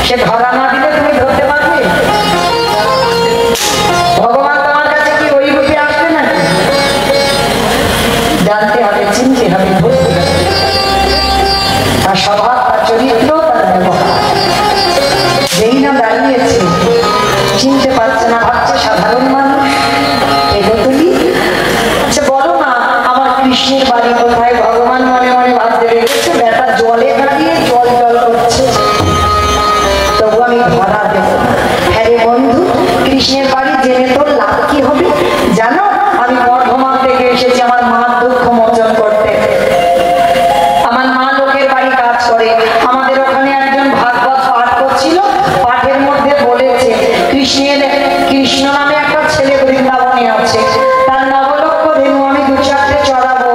সে ধরা না দিলে তুমি ধরতে পারবে? ভগবান তোমার কাছে কি ওই রূপে আসবে না? জানতে হবে, চিনতে হবে, ধরতে হবে। তার স্বভাব, তার চরিত্র, তার ব্যবহার। যেই না দাঁড়িয়েছে, চিনতে পারছে না, ভাবছে সাধারণ মানুষ। এগোতলি আচ্ছা বলো না, আমার কৃষ্ণের বাড়ি কোথায়? ভগবান মনে মনে ভাবতে রেখেছে, বেটা জলে কাটিয়ে জল জল করছে, তবু আমি ধরা দেব। হ্যাঁ রে বন্ধু, কৃষ্ণের বাড়ি জেনে তোর লাভ কি হবে জানো? আমি বর্ধমান থেকে এসেছি আমার মার দুঃখ মোচন করতে। আমার মা লোকের বাড়ি কাজ করে, আমাদের ওখানে একজন ভাগবত পাঠ করছিল, পাঠের মধ্যে বলেছে কৃষ্ণ নামে একটা ছেলে বৃন্দাবনে আছে, তার নবলক্ষ ধেনু আমি 2-4টে চড়াবো,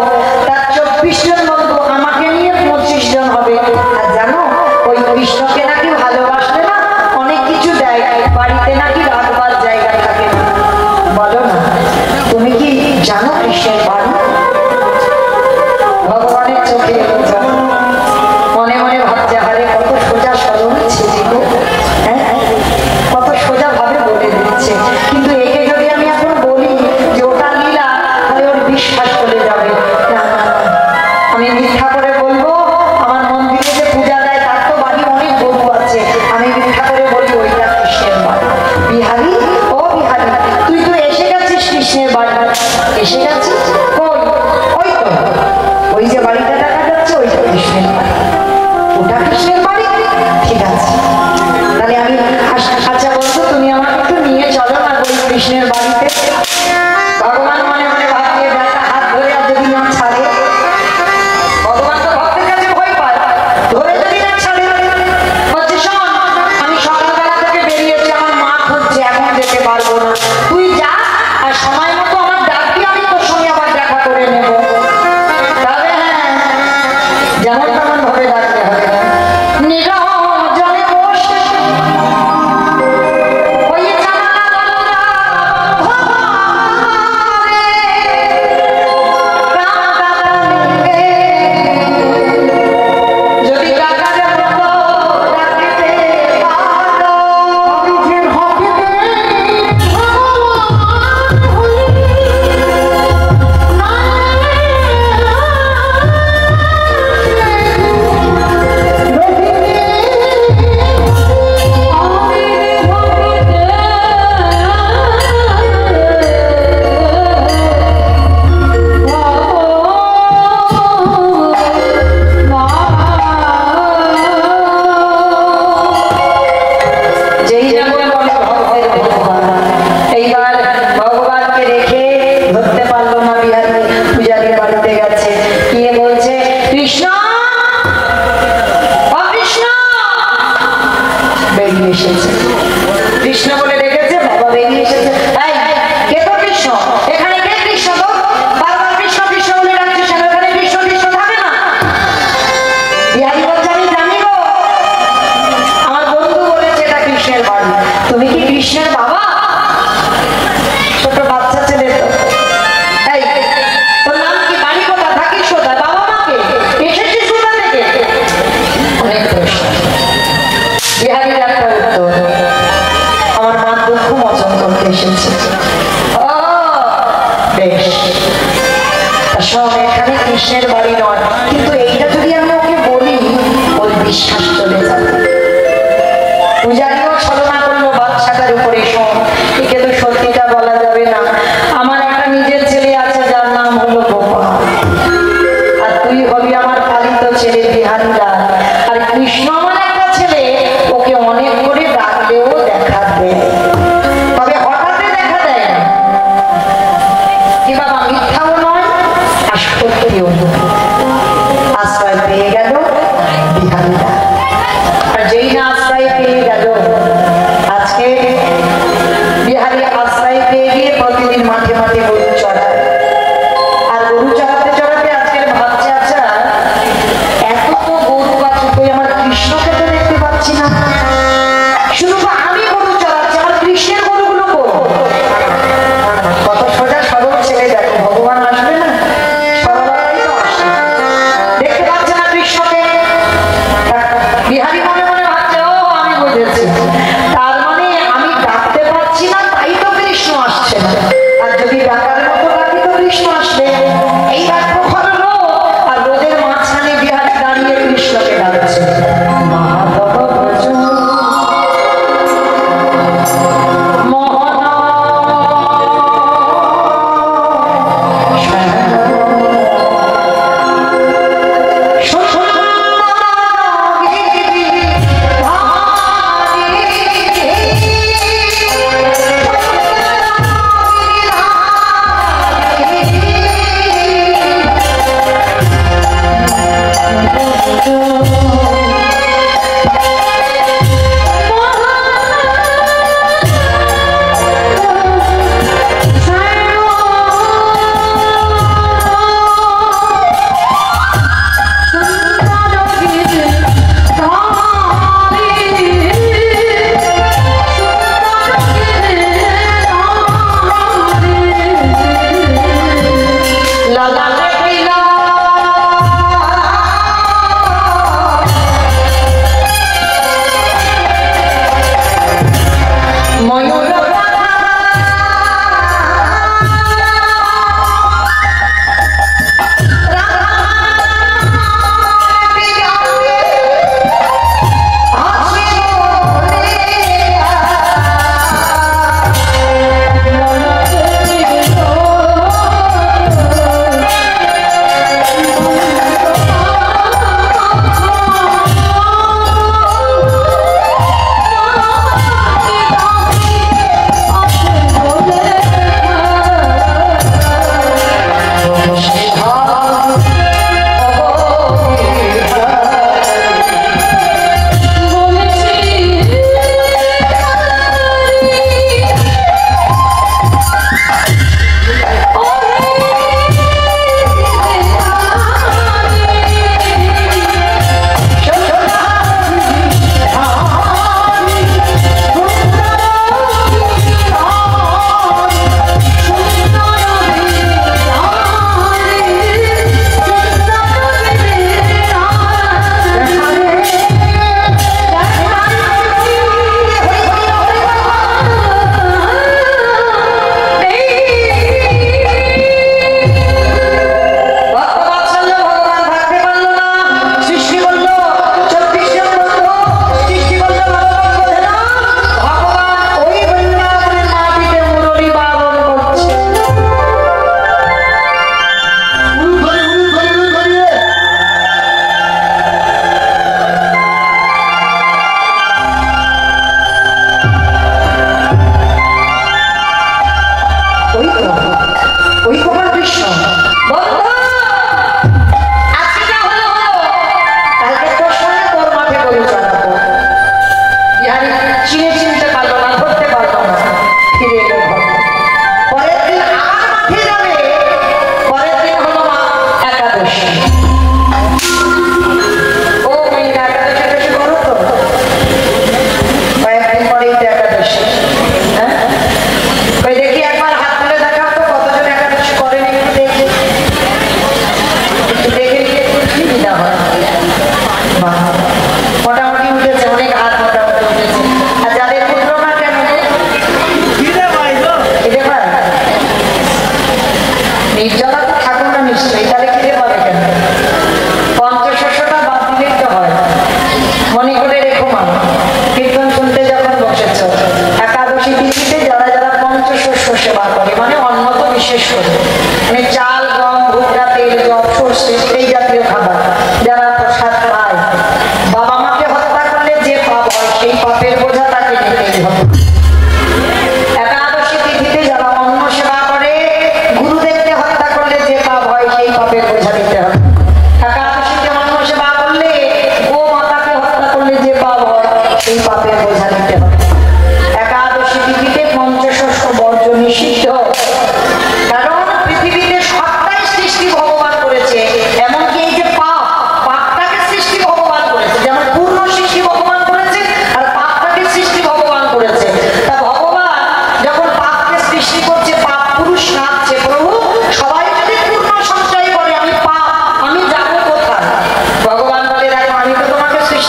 তার 24 জন বন্ধু, আমাকে নিয়ে 25 জন হবে। আর জানো ওই কৃষ্ণকে নাকি ভালোবাসলে না অনেক কিছু দেয়, বাড়িতে নাকি রাখবার জায়গা থাকে না। বলো না, তুমি কি জানো কৃষ্ণের বাড়ি? ভগবানের চোখে মনে মনে ভাবছে, হারে কত সোজা সরল ছেলে গো, হ্যাঁ কত সোজা ভাবে বলে দিচ্ছে। কিন্তু একে যদি আমি এখন বলি যে ওটা লীলা, তাহলে ওর বিশ্বাস করে যাবে। না না, আমি মিথ্যা করে বলবো, আমার মন্দিরে যে পূজা দেয় তার তো বাড়ি অনেক গরু আছে, আমি মিথ্যা করে বলি ওইটা কৃষ্ণের বাড়ি। বিহারি, ও বিহারি, তুই তো এসে গেছিস কৃষ্ণের বাড়ি। এসে গেছিস কই? ওই তো, ওই যে বাড়িটা দেখা যাচ্ছে, ওইটা কৃষ্ণের বাড়ি। ওটা কৃষ্ণের বাড়ি? ঠিক আছে, তাহলে আমি আচ্ছা বলছো, তুমি আমাকে একটু নিয়ে চলো না ওই কৃষ্ণের বাড়িতে। ভগবান মনে মনে ভাবছে, একটা হাত ধরে আর যদি না ছাড়ে, ভগবান তো ভক্তের কাছে ভয় পায়, ধরে যদি না ছাড়ে বলছে, শোন আমি সকালবেলা থেকে বেরিয়েছি, আমার মা খুঁজছে, এখন যেতে পারবো না, তুই যা, আর সময় মতো আমার ডাকবি, আমি তোর সঙ্গে আবার দেখা করে নেব। তবে হ্যাঁ, যেমন তেমন ভাবে ডাকতে হবে না। নিরঞ্জনে বসে ওই যদি কাকা ডাকতে যেই যেমন বলে ভক্তের ভগবান। এইবার ভগবানকে রেখে ধরতে পারলো না বিহারি, পূজারীর বাড়িতে গেছে, গিয়ে বলছে, কৃষ্ণ ও কৃষ্ণ। বেরিয়ে এসেছে, কৃষ্ণ বলে ডেকেছে, বাবা বেরিয়ে এসেছে। এই কে তো কৃষ্ণ? এখানে কে কৃষ্ণ গো? বারবার কৃষ্ণ কৃষ্ণ বলে ডাকছিস, এখানে কৃষ্ণ কৃষ্ণ থাকে না? বিহারি বলছে, আমি জানি গো, আমার বন্ধু বলেছে এটা কৃষ্ণের বাড়ি। তুমি কি কৃষ্ণের বাবা? ছোট বাচ্চা ছেলে তো। এই তোর নাম কি? বাড়ি কোথায়? থাকিস কোথায়? বাবা মাকে এসেছিস কোথা থেকে? অনেক প্রশ্ন। বিহারির একটা উত্তর, আমার মা দুঃখ মোচন করতে এসেছে। ও বেশ, সব এখানে কৃষ্ণের বাড়ি নয়, কিন্তু এইটা যদি আমি ওকে বলি, ওর বিশ্বাস চলে যাবে। পূজারিও ছলনা করলো বাচ্চাটার উপরে, শোন একে তো সত্যিটা বলা যাবে না, আমার একটা নিজের ছেলে আছে যার নাম হলো গোপাল, আর তুই হবি আমার পালিত ছেলে বিহারি লাল, আর কৃষ্ণ আমার একটা ছেলে, ওকে অনেক করে ডাকলেও দেখা দেয়, তবে হঠাৎই দেখা দেয় না। কি বাবা, মিথ্যাও নয় আর সত্যিও নয়। আশ্রয় পেয়ে গেল বিহারি লাল, আর যেই না আশ্রয় পেয়ে গেল, আজকে বিহারি আশ্রয় পেয়ে গিয়ে প্রতিদিন মাঠে মাঠে গরু চড়ায়, আর গরু চড়াতে চড়াতে আজকের ভাবছে, আচ্ছা এত তো গরু বাছুর, আমার কৃষ্ণ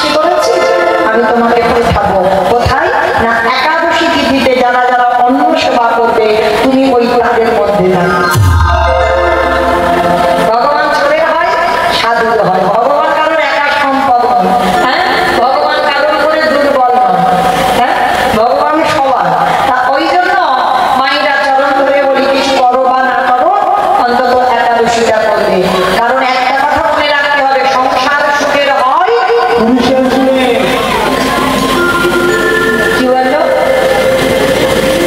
সৃষ্টি করেছি, আমি তোমাকে পাঠাবো কোথায় না একাদশী তিথিতে যারা যারা অন্ন সেবা করবে তুমি ওই তাদের মধ্যে না। ভগবান ছোটের হয়, সাধুর হয়। ভগবান কারোর একা সম্পদ নয়, হ্যাঁ, ভগবান কারোর করে দুর্বল নয়, হ্যাঁ, ভগবান সবার। তা ওই জন্য মায়েরা চরণ ধরে বলি কিছু করো বা না করো অন্তত একাদশীটা করবে। কারণ একটা কথা মনে রাখতে হবে, সংসার সুখের হয় পুরুষের গুণে। কি বললো?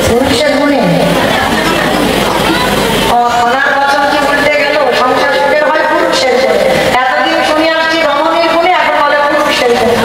পুরুষের গুণে। ওনার বচন কি বলতে গেল? সংসার সুখের হয় পুরুষের গুণে। এতদিন শুনে আসছি রমণীর গুণে, এখন বলে পুরুষের গুণে।